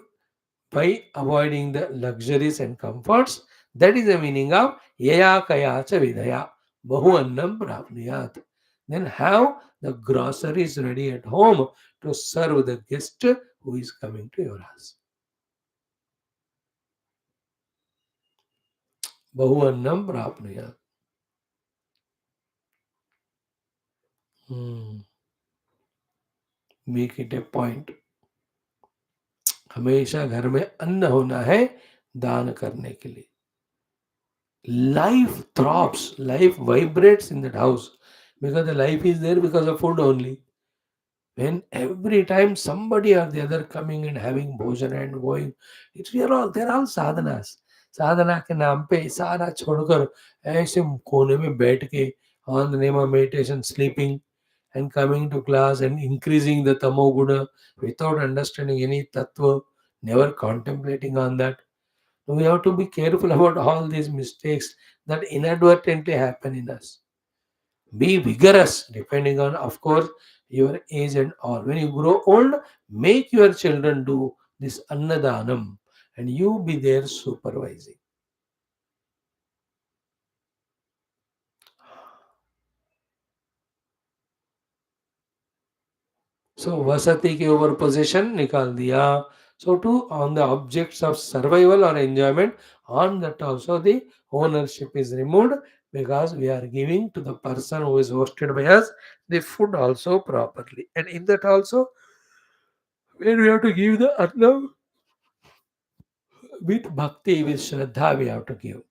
by avoiding the luxuries and comforts, that is the meaning of yaya kaya cha vidaya, bahu annam prapniyat. Then have the groceries ready at home to serve the guest who is coming to your house. Bahu annam prapniyat. Make it a point. हमेशा घर में अन्न होना है दान करने के लिए. Life throbs, life vibrates in that house because the life is there because of food only. When every time somebody or the other coming and having bhojan and going, they're all sadhanas. साधना के नाम पे सारा छोड़कर ऐसे कोने में बैठ के on the name of meditation, sleeping and coming to class and increasing the tamo guna without understanding any tattva, never contemplating on that. We have to be careful about all these mistakes that inadvertently happen in us. Be vigorous, depending on, of course, your age and all. When you grow old, make your children do this annadanam and you be there supervising. So vasati के ऊपर possession निकाल दिया. So too on the objects of survival or enjoyment, on that also the ownership is removed because we are giving to the person who is hosted by us the food also properly. And in that also, when we have to give the anna with bhakti, with shraddha, we have to give.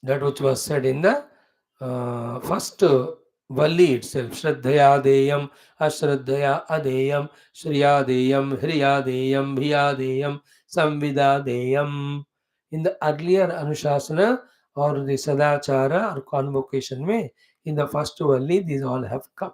That which was said in the first Valli itself. Shraddhaya deyam, ashraddhaya adeyam, shriya deyam, hriya deyam, bhiya deyam, samvida deyam. In the earlier Anushasana or the Sadachara or convocation में, in the first Valli, these all have come.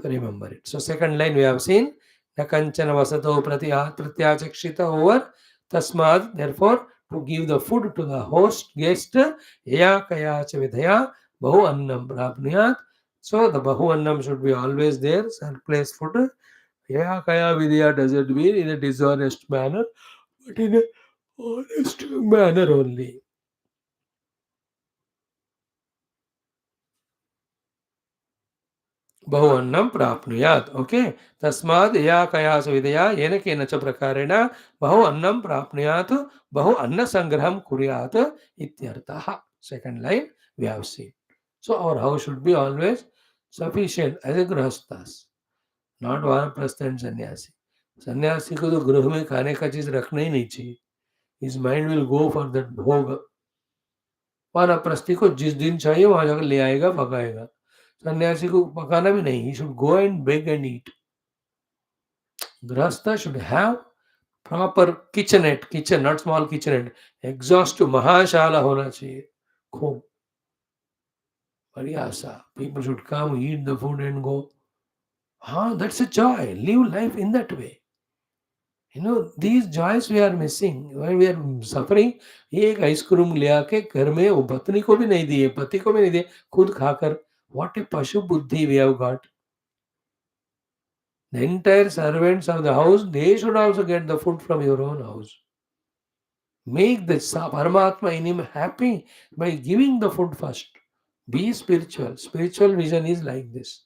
To remember it. So second line we have seen, Nakanchana vasato pratyachakshita over tasmad, therefore to give the food to the host guest, yaya kaya cha vidhaya bahu annam prapniyat. So the bahu annam should be always there, surplus food. Yaya kaya vidhaya doesn't mean in a dishonest manner, but in a honest manner only. बहु अन्नं प्राप्नुयात्. Okay, तस्मात् या कया विधया येन केन च प्रकारेण बहु अन्नं प्राप्नुयात्, बहु अन्न संग्रहं कुर्यात् इत्यर्थः. Second line we have seen. So our house should be always sufficient as a grahasthas, not वानप्रस्थ and सन्यासी. सन्यासी को तो गृह में खाने का चीज रखना ही नहीं चाहिए. His mind will go for that भोग. वानप्रस्थी को जिस दिन चाहिए वहां जाकर ले आएगा, भगाएगा. सन्यासी को पकाना भी नहीं, he should go and beg and eat. Grahastha should have proper kitchenette, kitchen, not small kitchenette, exhaust महाशाला होना चाहिए खूब बढ़िया सा. People should come, eat the food and go. हाँ, that's a joy. Live life in that way. These joys we are missing when we are suffering. एक ice cream ले आके घर में वो पत्नी को भी नहीं दिए, पति को भी नहीं दिए, खुद खाकर. What a pashu buddhi we have got. The entire servants of the house, they should also get the food from your own house. Make the Paramatma in him happy by giving the food first. Be spiritual. Spiritual vision is like this.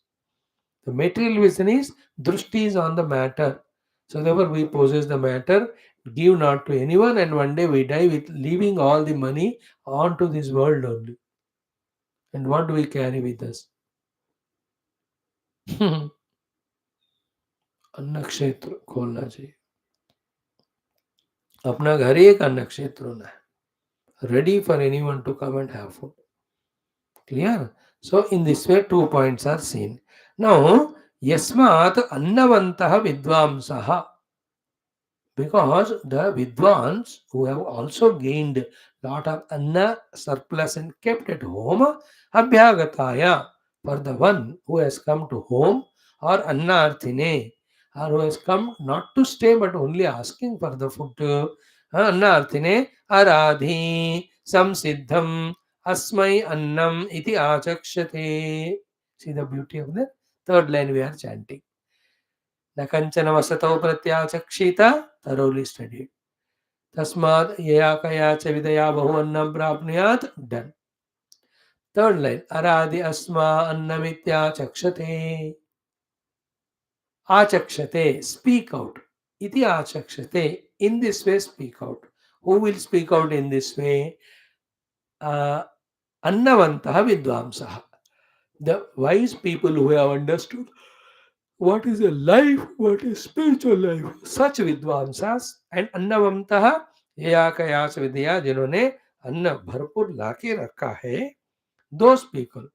The material vision is drushti is on the matter. So therefore we possess the matter, give not to anyone, and one day we die with leaving all the money onto this world only. And what do we carry with us? अन्न क्षेत्र खोलना चाहिए. अपना घर ही एक अन्न क्षेत्र होना है. Ready for anyone to come and have food. Clear? So in this way 2 points are seen. Now yasmat annavantaha vidvamsaha, because the vidwans who have also gained lot of anna surplus and kept at home, abhyagataya, for the one who has come to home, or annarthine, or who has come not to stay but only asking for the food, annarthine aradhi samsiddham asmai annam iti achakshate. See the beauty of the third line we are chanting. न कंचन वसतो प्रत्याचक्षित, thoroughly studied. तस्मात् यया कया च विदया बहु अन्नं प्राप्नुयात्. Done. Third line. अरादि Asma अन्नमित्याचक्षते. Achakshate. Speak out. Iti achakshate. In this way speak out. Who will speak out in this way? Annavantaha vidvamsaha. The wise people who have understood what is a life, what is spiritual life, such vidvansas. And अन्नवंतः या कयास विद्या, जिन्होंने अन्न भरपूर लाके रखा है, those people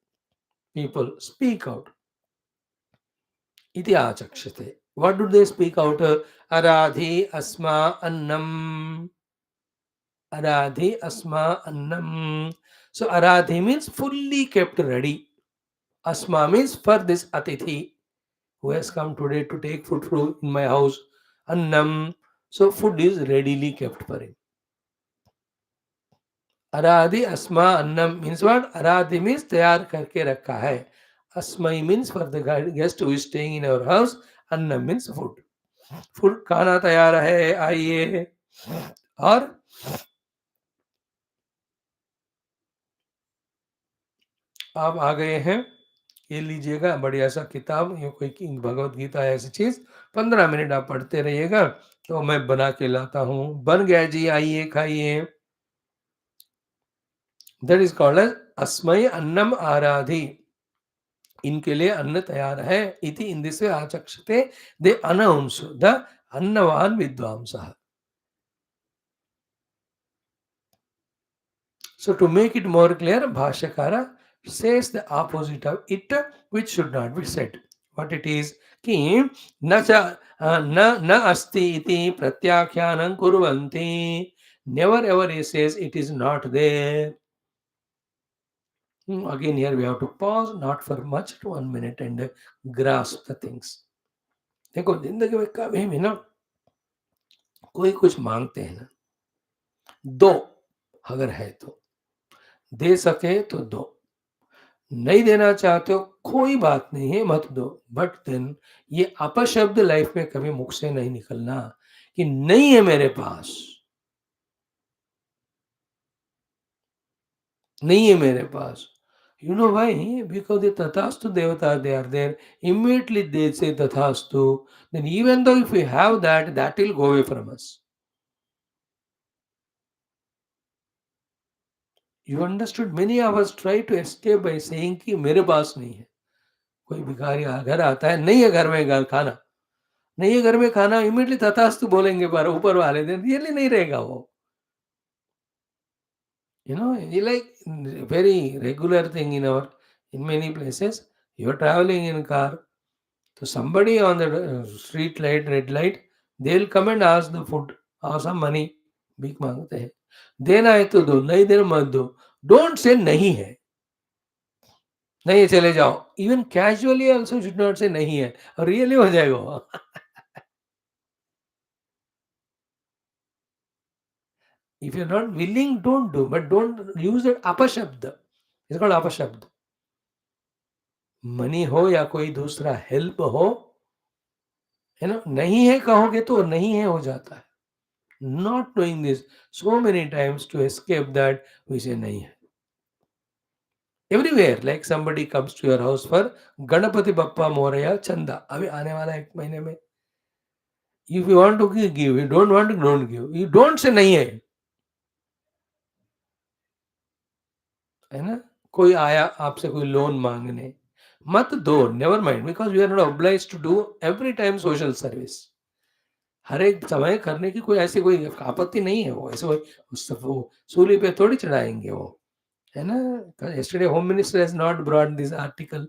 speak out. इति आचक्षते. What do they speak out? Aradhi asma annam. Aradhi asma annam. So aradhi means fully kept ready. Asma means for this atithi who has come today to take food from in my house. Annam. So food is readily kept for him. Aradhi asma annam means what? Aradhi means तैयार करके रखा है. Asmai means for the guest who is staying in our house. Annam means food. Food खाना तैयार है, आइए. और आप आ गए हैं, ये लीजिएगा बढ़िया सा किताब, ये कोई भगवत गीता है ऐसी चीज, 15 मिनट आप पढ़ते रहिएगा तो मैं बना के लाता हूँ. बन गया जी, आइए खाइए. दैट इज कॉल्ड एज अस्मय अन्नम आराधि. इनके लिए अन्न तैयार है. इति इन दिस वे आचक्षते. दे अनाउंस द अन्नवान विद्वांसः. So to make it more clear, Bhashyakara says the opposite of it, which should not be said. What it is? Ki na asti iti pratyakyanam kurvanti. Never ever he says it is not there. Again here we have to pause, not for much, 1 minute, and grasp the things. देखो जिंदगी में कभी भी ना कोई कुछ मांगते हैं ना, दो अगर है तो, दे सके तो दो, नहीं देना चाहते हो कोई बात नहीं है, मत दो. बट देन ये अपशब्द लाइफ में कभी मुख से नहीं निकलना कि नहीं है मेरे पास, नहीं है मेरे पास. You know why? Because the Tathastu Devata, they are there. Immediately they say Tathastu. Then even though if we have that, that will go away from us. You understood? Many of us try to escape by saying कि मेरे पास नहीं है. कोई भिखारी घर आता है, नहीं है घर में खाना, नहीं है घर में खाना, इमीडिएटली तथास्तु बोलेंगे पर ऊपर वाले दिन रियली नहीं रहेगा वो. You know, you like very regular thing in many places. You are traveling in a car, so somebody on the street light, red light, they'll come and ask the food or some money. भीख मांगते हैं, देना है तो दो, नहीं देना मत दो. Don't say नहीं है, नहीं है चले जाओ. Even casually also should not say नहीं है, really हो जाएगा वो. If you're not willing, don't do, but don't use it अपशब्द. It's called अपशब्द. मनी हो या कोई दूसरा हेल्प हो, है ना, नहीं है कहोगे तो नहीं है हो जाता है. Not doing this so many times to escape that, we say nahi hai. Everywhere, like somebody comes to your house for Ganapati Bappa Moraya Chanda. अभी आने वाला है 1 महीने में. If you want to give, give. You don't want to, don't give. You don't say नहीं है ना. कोई आया आपसे कोई लोन मांगने, मत दो. Never mind, because we are not obliged to do every time social service. हर एक समय करने की कोई ऐसी कोई आपत्ति नहीं है. वो ऐसे वो सूली पे थोड़ी चढ़ाएंगे वो, है ना. Yesterday home minister has not brought this article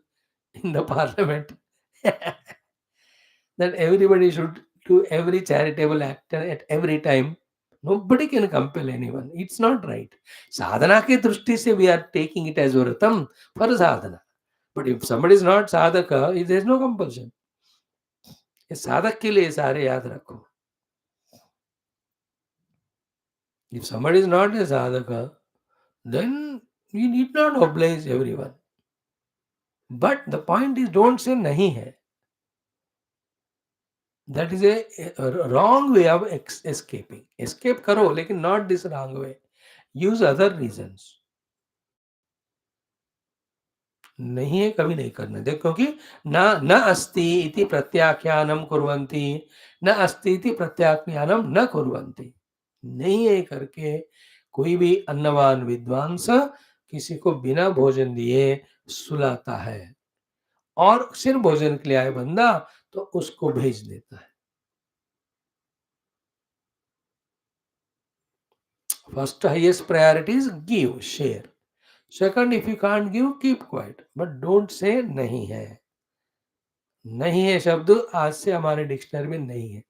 in the parliament that everybody should do every charitable act at every time. Nobody can compel anyone. It's not right. Sadhana ki drushti se we are taking it as vratam for sadhana. But if somebody is not sadhaka, there is no compulsion. ये साधक के लिए सारे याद रखो. If somebody is not a sadhaka, then you need not oblige everyone. But the point is, don't say nahi hai. That is a wrong way of escaping. Escape करो, लेकिन not this wrong way. Use other reasons. नहीं है कभी नहीं करना. देखो, क्योंकि न न अस्ति इति प्रत्याख्यानम कुर्वन्ति, न अस्ति इति प्रत्याख्यानम न कुर्वन्ति. नहीं है करके कोई भी अन्नवान विद्वांस किसी को बिना भोजन दिए सुलाता है, और सिर्फ भोजन के लिए आए बंदा तो उसको भेज देता है. First highest priority is give, share. Second, if you can't give, keep quiet. But don't say नहीं है. नहीं है शब्द आज से हमारे डिक्शनरी में नहीं है.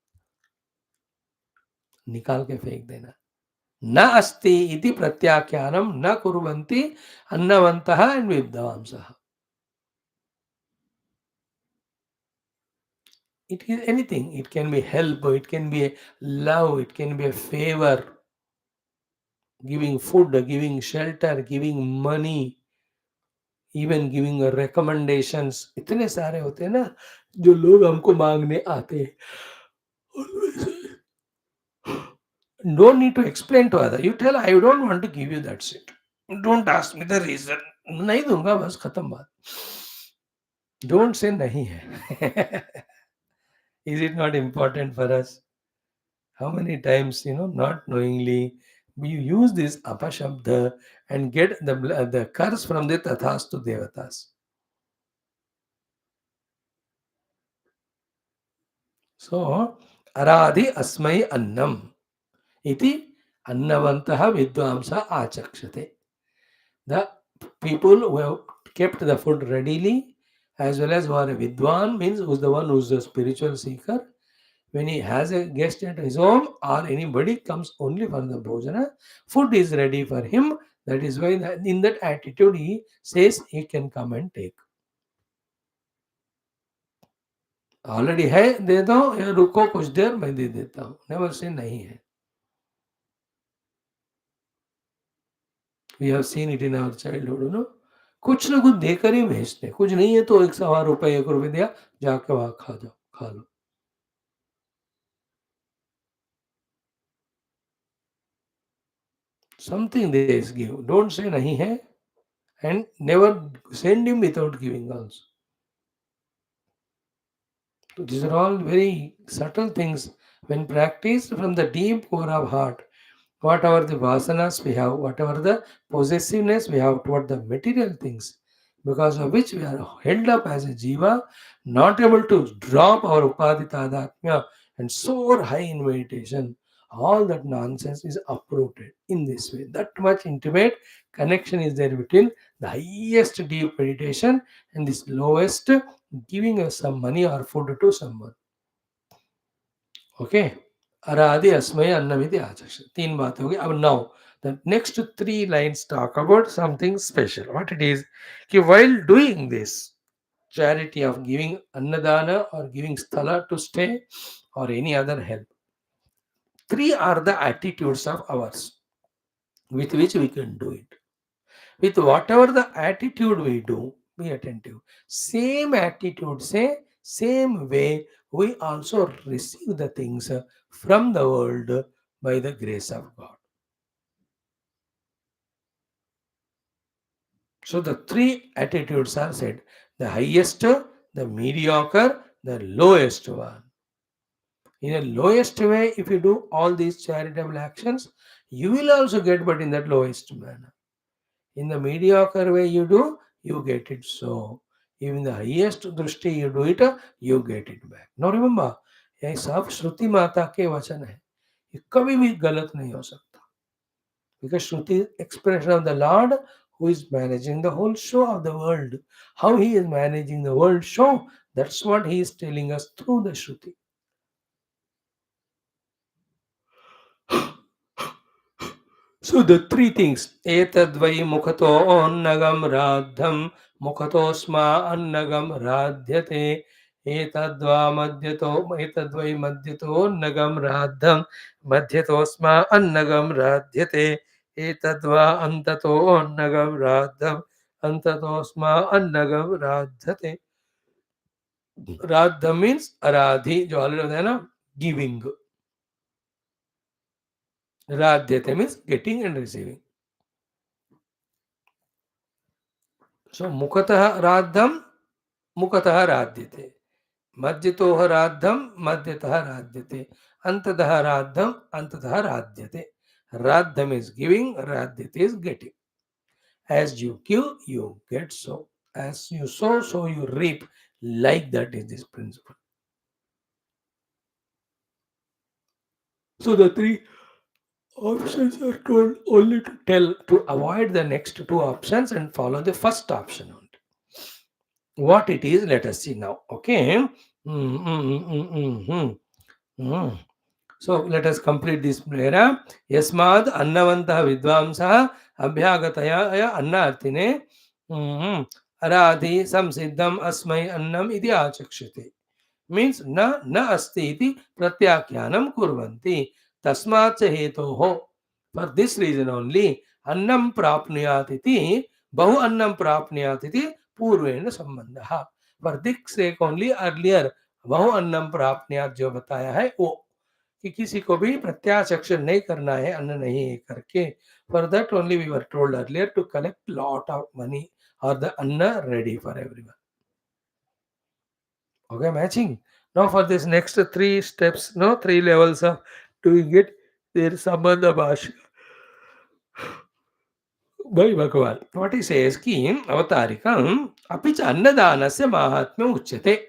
निकाल के फेंक देना. न अस्ति इति प्रत्याख्यानम न कुर्वन्ति अन्नवन्तः and विद्वांसः. It is anything. It can be help, it can be a love, it can be a favor. Giving food, giving shelter, giving money, even giving recommendations. इतने सारे होते हैं ना जो लोग हमको मांगने आते हैं. Don't need to explain to other. You tell I don't want to give you that seat, don't ask me the reason. नहीं दूंगा, बस खत्म बात. डोंट से नहीं है. Is it not important for us? How many times, not knowingly, we use this apashabda and get the curse from the tathastu devatas. So, aradi asmai annam iti annavantaha vidvamsa achakshate. The people who have kept the food readily, as well as who are a vidwan, means who's the one who's a spiritual seeker, when he has a guest at his home or anybody comes only for the bhojana, food is ready for him. That is why in that attitude he says he can come and take. Already है दे दो, या रुको कुछ देर मैं दे देता हूँ. Never से नहीं है. We have seen it in our childhood. कुछ ना कुछ देकर ही भेजते. कुछ नहीं है तो 1.25 रुपए 1 रुपए दिया, जाके वहां खा जाओ, खा लो. Something they give. Don't say nahi hai, and never send him without giving also. So these are all very subtle things when practiced from the deep core of heart. Whatever the vasanas we have, whatever the possessiveness we have toward the material things, because of which we are held up as a jiva, not able to drop our upaditadhatmya and soar high in meditation. All that nonsense is uprooted in this way. That much intimate connection is there between The highest deep meditation, and this lowest giving us some money or food to someone. Okay. Aradhi asmay annamiti achaksha. तीन बातें होगी. अब now the next three lines talk about something special. What it is? कि while doing this charity of giving annadana or giving sthala to stay or any other help, three are the attitudes of ours with which we can do it. With whatever the attitude we do, be attentive. Same attitude, say, same way, we also receive the things from the world by the grace of God. So the three attitudes are said: the highest, the mediocre, the lowest one. In a lowest way, if you do all these charitable actions, you will also get, but in that lowest manner. In the mediocre way you do, you get it so. Even the highest दृष्टि you do it, you get it back. Now remember, ये सब श्रुति माता के वचन है. ये कभी भी गलत नहीं हो सकता. Because Shruti is expression of the Lord who is managing the whole show of the world. How he is managing the world show, that's what he is telling us through the Shruti. So the three things, etadvai mukhato annagam radham, mukhatosma annagam radhyate, etadvai madhyato annagam radham, madhyatosma annagam radhyate, etadva antato annagam radham, antatosma annagam radhyate. Radham means aradhi, जो already होता है ना, giving. Radhyate means getting and receiving. So mukhatah radham, mukhatah radhyate. Madhyatoh radham, madhyatah radhyate. Antatah radham, antatah radhyate. Radham is giving, radhyate is getting. As you give, you get so. As you sow, so you reap. Like that is this principle. So the three options are told only to tell to avoid the next two options and follow the first option only. What it is, let us see now. Okay. Mm. So let us complete this prayer. Yasmad annavantah vidvamsah abhyagataya annartine aradhi samsiddham asmai annam iti achakshate. Means na asti iti pratyakyanam kurvanti. Tasmat hetoho. For this reason only annam prapnuyat iti bahu annam prapnuyat iti पूर्वेण संबंध. For this sake only earlier बहु अन्नम प्राप्त जो बताया है वो कि किसी को भी प्रत्याचक्षण नहीं करना है अन्न नहीं करके. For that only we were told earlier to collect lot of money और द अन्न ready for everyone. Okay, matching. Now for this next three steps, no, three levels of doing it, there is sambandha bhashya by Bhagavan. What he says ki avatarikam apicha annadanasya mahatmya uchyate.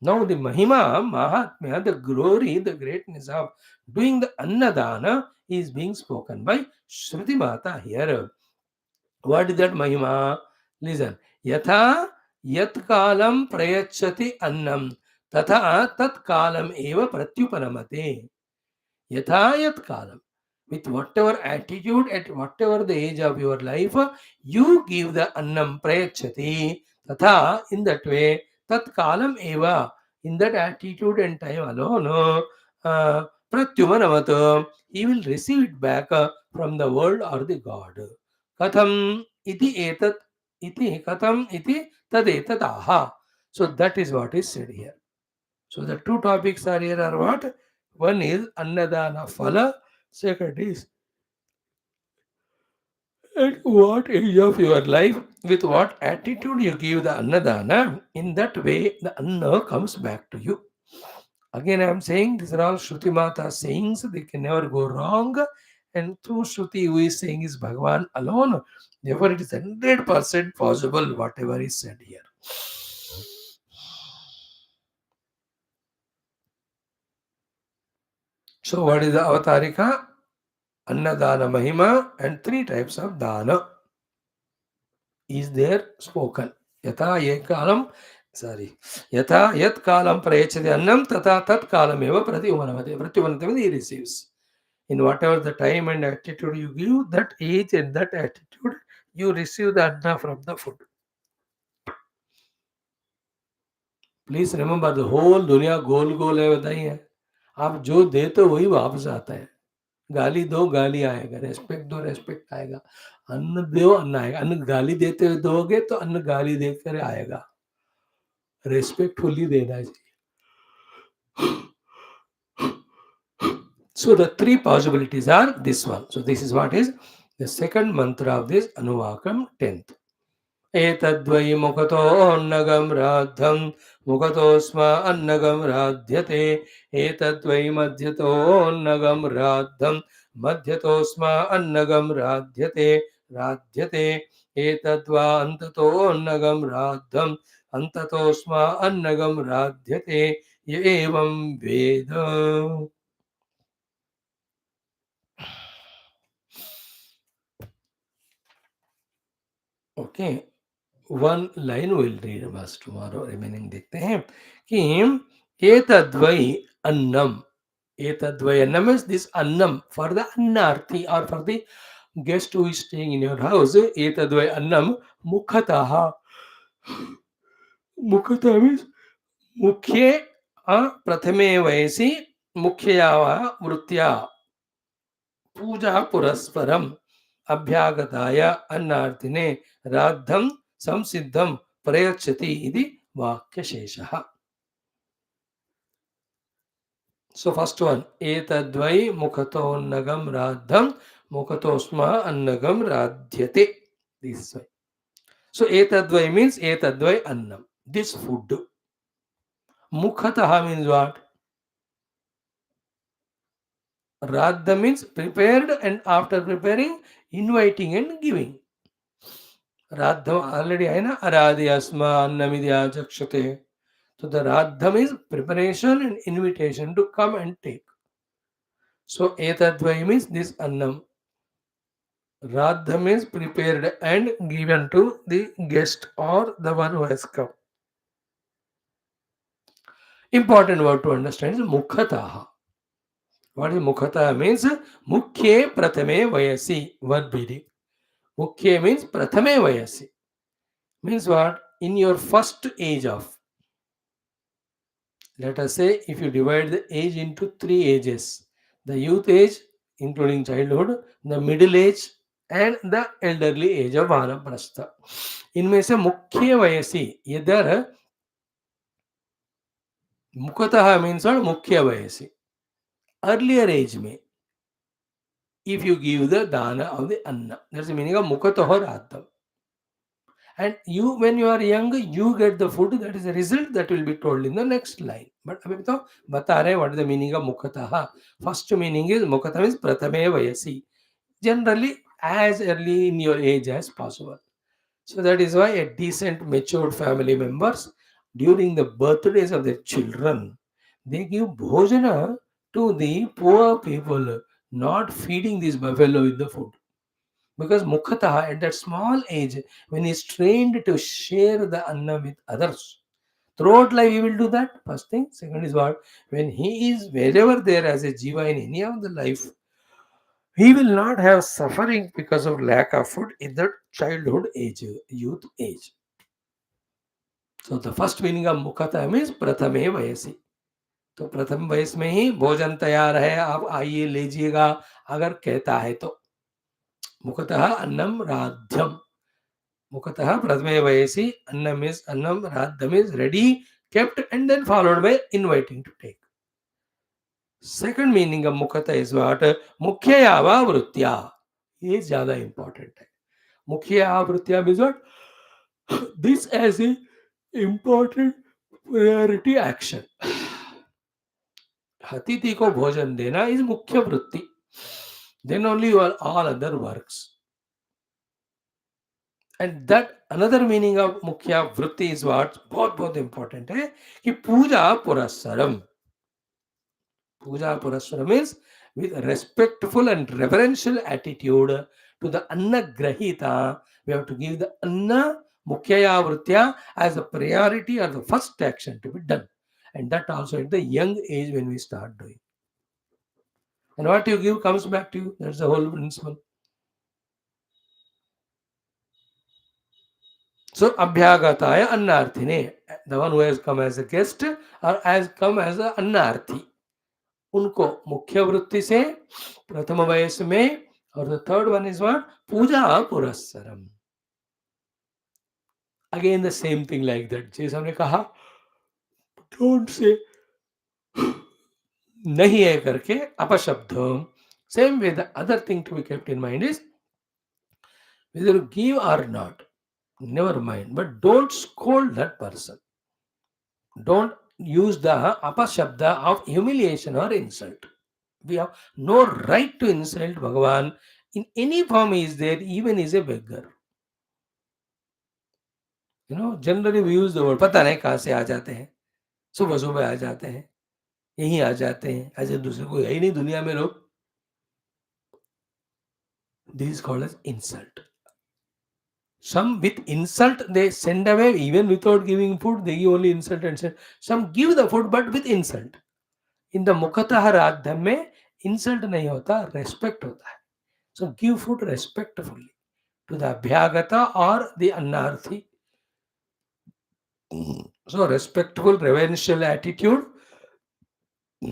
Now the mahima, mahatmya, the glory, the greatness of doing the annadana is being spoken by Shruti Mata here. What is that mahima? Listen. Yatha yat kalam prayachati annam tatha tat kalam eva pratyupanamate. Yathayat kalam. With whatever attitude, at whatever the age of your life, you give the annam prayachati. Tatha, in that way, tat kalam eva. In that attitude and time alone, pratyumanamata, he will receive it back from the world or the God. Katham iti etat iti katham iti tad etat aha. So that is what is said here. So the two topics are here are what? One is Annadana Phala, second is at what age of your life, with what attitude you give the Annadana, in that way the Anna comes back to you. Again, I am saying these are all Shruti Mata sayings, they can never go wrong. And through Shruti, who is saying is Bhagavan alone. Therefore, it is 100% possible whatever is said here. So, what is the Avatarika? Annadana Mahima and three types of Dana. is there spoken. Yatha ekalam, sorry, Yatha yat kalam prayachati annam tata tat kalam eva pratyumanamate. Pratyumanamate means he receives. In whatever the time and attitude you give, that age and that attitude, you receive the anna from the food. Please remember the whole दुनिया गोल गोल है, बताइए आप जो देते हो वही वापस आता है. गाली दो गाली आएगा, रेस्पेक्ट दो रेस्पेक्ट आएगा, अन्न दो अन्न आएगा. अन्न गाली देते हुए दोगे तो अन्न गाली देकर आएगा. रेस्पेक्टफुली देना चाहिए. So the three possibilities are this one. So this is what is the second mantra of this Anuvakam 10th. एतद्वै मुखतोऽन्नगं राद्धं मुखतोऽस्म अन्नगं राध्यते. एतद्वै मध्यतोऽन्नगं राद्धं मध्यतोऽस्म अन्नगं राध्यते राध्यते. एतद्वा अन्ततोऽन्नगं राद्धं अन्ततोऽस्म अन्नगं राध्यते. य एवं वेद. Okay, one line will read बस tomorrow remaining देखते हैं कि एतद्वै अन्नम. एतद्वै annam is this annam for the annarthi or for the guest who is staying in your house. एतद्वै annam mukhatah. Mukhatah means मुख्ये प्रथमे वयसि मुख्यया वृत्त्या पूजा पुरस्परम अभ्यागताय अन्नार्थिने राद्धं संसिद्धं प्रयच्छति इति वाक्यशेषः. So first one, etadvai mukhatonnagam radham mukhatosma annagam radhyate. This way. So etadvai means etadvai annam. This food. Mukhataha means what? Radha means prepared, and after preparing, inviting and giving. Radha already hai na, aradhi asma annamidya chakshate. So the radham is preparation and invitation to come and take. So etadvai means this annam. Radham is prepared and given to the guest or the one who has come. Important word to understand is mukhataha. What is mukhataha means? Mukhye prathame vayasi. One meaning. Mukhye means prathame vayasi. Means what? In your first age of. Let us say if you divide the age into three ages. The youth age, including childhood, the middle age, and the elderly age of वानप्रस्थ. इनमें से मुख्य वयसी इधर मुखतः means मुख्य वयसी. Earlier age में if you give the dana of the anna, that's the meaning of mukhatah radham. And you, when you are young, you get the food. That is the result that will be told in the next line. But abhi to bata rahe what is the meaning of mukhatah. First meaning is mukhatah means prathame vayasi. Generally as early in your age as possible. So that is why a decent matured family members during the birthdays of their children, they give bhojana to the poor people, not feeding this buffalo with the food. Because Mukhata at that small age, when he is trained to share the anna with others, throughout life he will do that. First thing. Second is what? When he is wherever there as a jiva in any of the life, he will not have suffering because of lack of food in the childhood age, youth age. So the first meaning of मुखतः means प्रथमे वयसी. तो प्रथम वयस में ही भोजन तैयार है, आप आइए लीजिएगा अगर कहता है तो. मुखतः अन्नम राध्यम. मुखतः प्रथमे वयसी, annam is annam, radham is ready, kept, and then followed by inviting to take. Second meaning of मुखतः is what? मुख्यया वा वृत्त्या. ये ज्यादा important है. मुख्यया वृत्त्या means what? This as a important priority action. अतिथि को भोजन देना is मुख्य वृत्ति. Then only all other works. And that another meaning of मुख्य वृत्ति is what? बहुत बहुत important है कि पूजा पुरस्सरम. Puja Puraswara means with respectful and reverential attitude to the Annagrahita, We have to give the anna mukyaya vritya as a priority or the first action to be done. And that also at the young age when we start doing. And what you give comes back to you. That's the whole principle. So abhyagataya annarthine, the one who has come as a guest or has come as a annarthi, उनको मुख्य वृत्ति से प्रथम वयस में, और the third one is what, पूजा पुरस्सरम. Again the same thing like that, जैसे हमने कहा डोंट से नहीं है करके अपशब्द. Same way the other thing to be kept in mind is whether you give or not, never mind, but don't scold that person. Don't use the apashabda of humiliation or insult. We have no right to insult Bhagavan in any form he is there, even he is a beggar. Generally we use the word, पता नहीं कहाँ से आ जाते हैं, सुबह सुबह आ जाते हैं, यहीं आ जाते हैं, ऐसे दूसरे कोई है ही नहीं दुनिया में लोग. This is called as insult. Some with insult they send away even without giving food, they give only insult and send. Some give the food but with insult. In the मुखतः राध्य में insult नहीं होता, respect होता है. So give food respectfully to the abhyagata or the annarthi. So respectful, reverential attitude,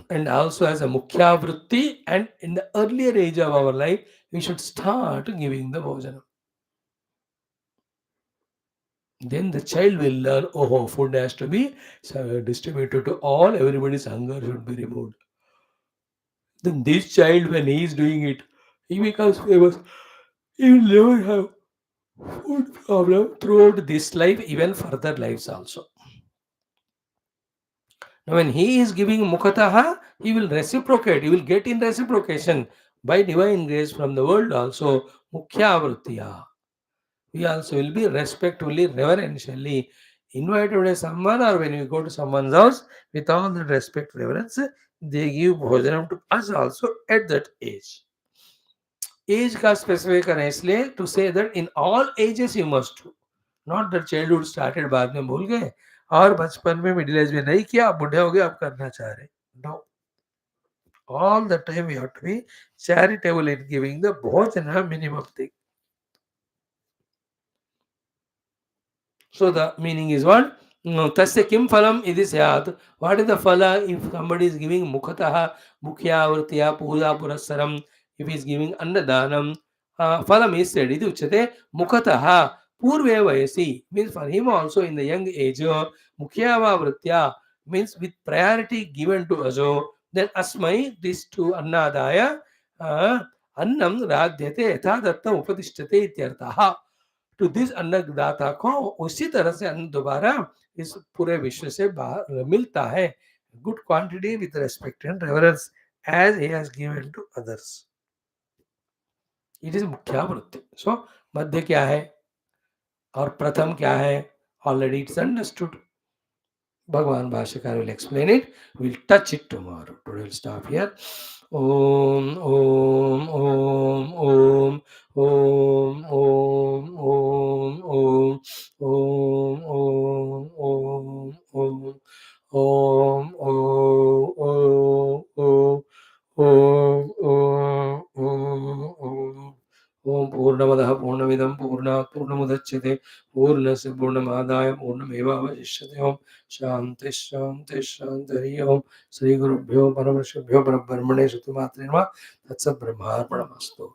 and also as a mukhya vritti, and in the earlier age of our life, we should start giving the bhojanam. Then the child will learn, oh, food has to be distributed to all, everybody's hunger should be removed. Then this child, when he is doing it, he becomes famous. He will never have food problem throughout this life, even further lives also. Now, when he is giving mukataha, he will reciprocate, he will get in reciprocation by divine grace from the world also. Mukhya vrittiya. We also will be respectfully, reverentially invited by someone, or when we go to someone's house, with all the respect, reverence, they give bhojanam to us also at that age. Age का specify करना इसलिए to say that in all ages you must do. Not that childhood started बाद में भूल गए और बचपन में मिडिल एज में नहीं किया, बूढ़े हो गए अब करना चाह रहे. No. All the time we have to be charitable in giving the bhojana minimum thing. So the meaning is what? Tasya kim phalam iti syat. What is the phala if somebody is giving mukhataha, mukhya vritya, puja purassaram, if he is giving annadanam, phalam is said, iti uchyate mukhataha, purve vayasi, means for him also in the young age, mukhya va vritya, means with priority given to ajo, then asmai, this to annadaya, annam radhyate yatha dattam upadishtate ityartha. To this अन्नदाता को उसी तरह से अन्न दोबारा इस पूरे विश्व से बाहर मिलता है, good quantity with respect and reverence as he has given to others. It is मुख्य वृत्ति. सो मध्य क्या है और प्रथम क्या है, ऑलरेडी इट्स अंडरस्टूड. भगवान भाष्यकार will explain it. We'll touch it tomorrow. Today we'll stop here. Om Om Om Om Om Om Om Om Om Om Om Om Om Om Om Om Om Om. ओम पूर्णमदः पूर्णमिदं पूर्णात् पूर्णमुदच्यते पूर्णस्य पूर्णमादाय पूर्णमेवावशिष्यते. ओम शांति शांति शांति. ओम श्री गुरुभ्यो परमेश्वरभ्यो परब्रह्मणे श्रुतिमात्रे नमः. तत्सत् ब्रह्मार्पणमस्तु.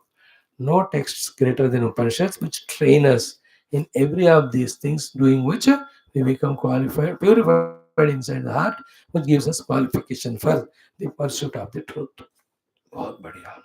No texts greater than Upanishads which train us in every of these things, doing which we become qualified, purified inside the heart, which gives us qualification for the pursuit of the truth. बहुत बढ़िया.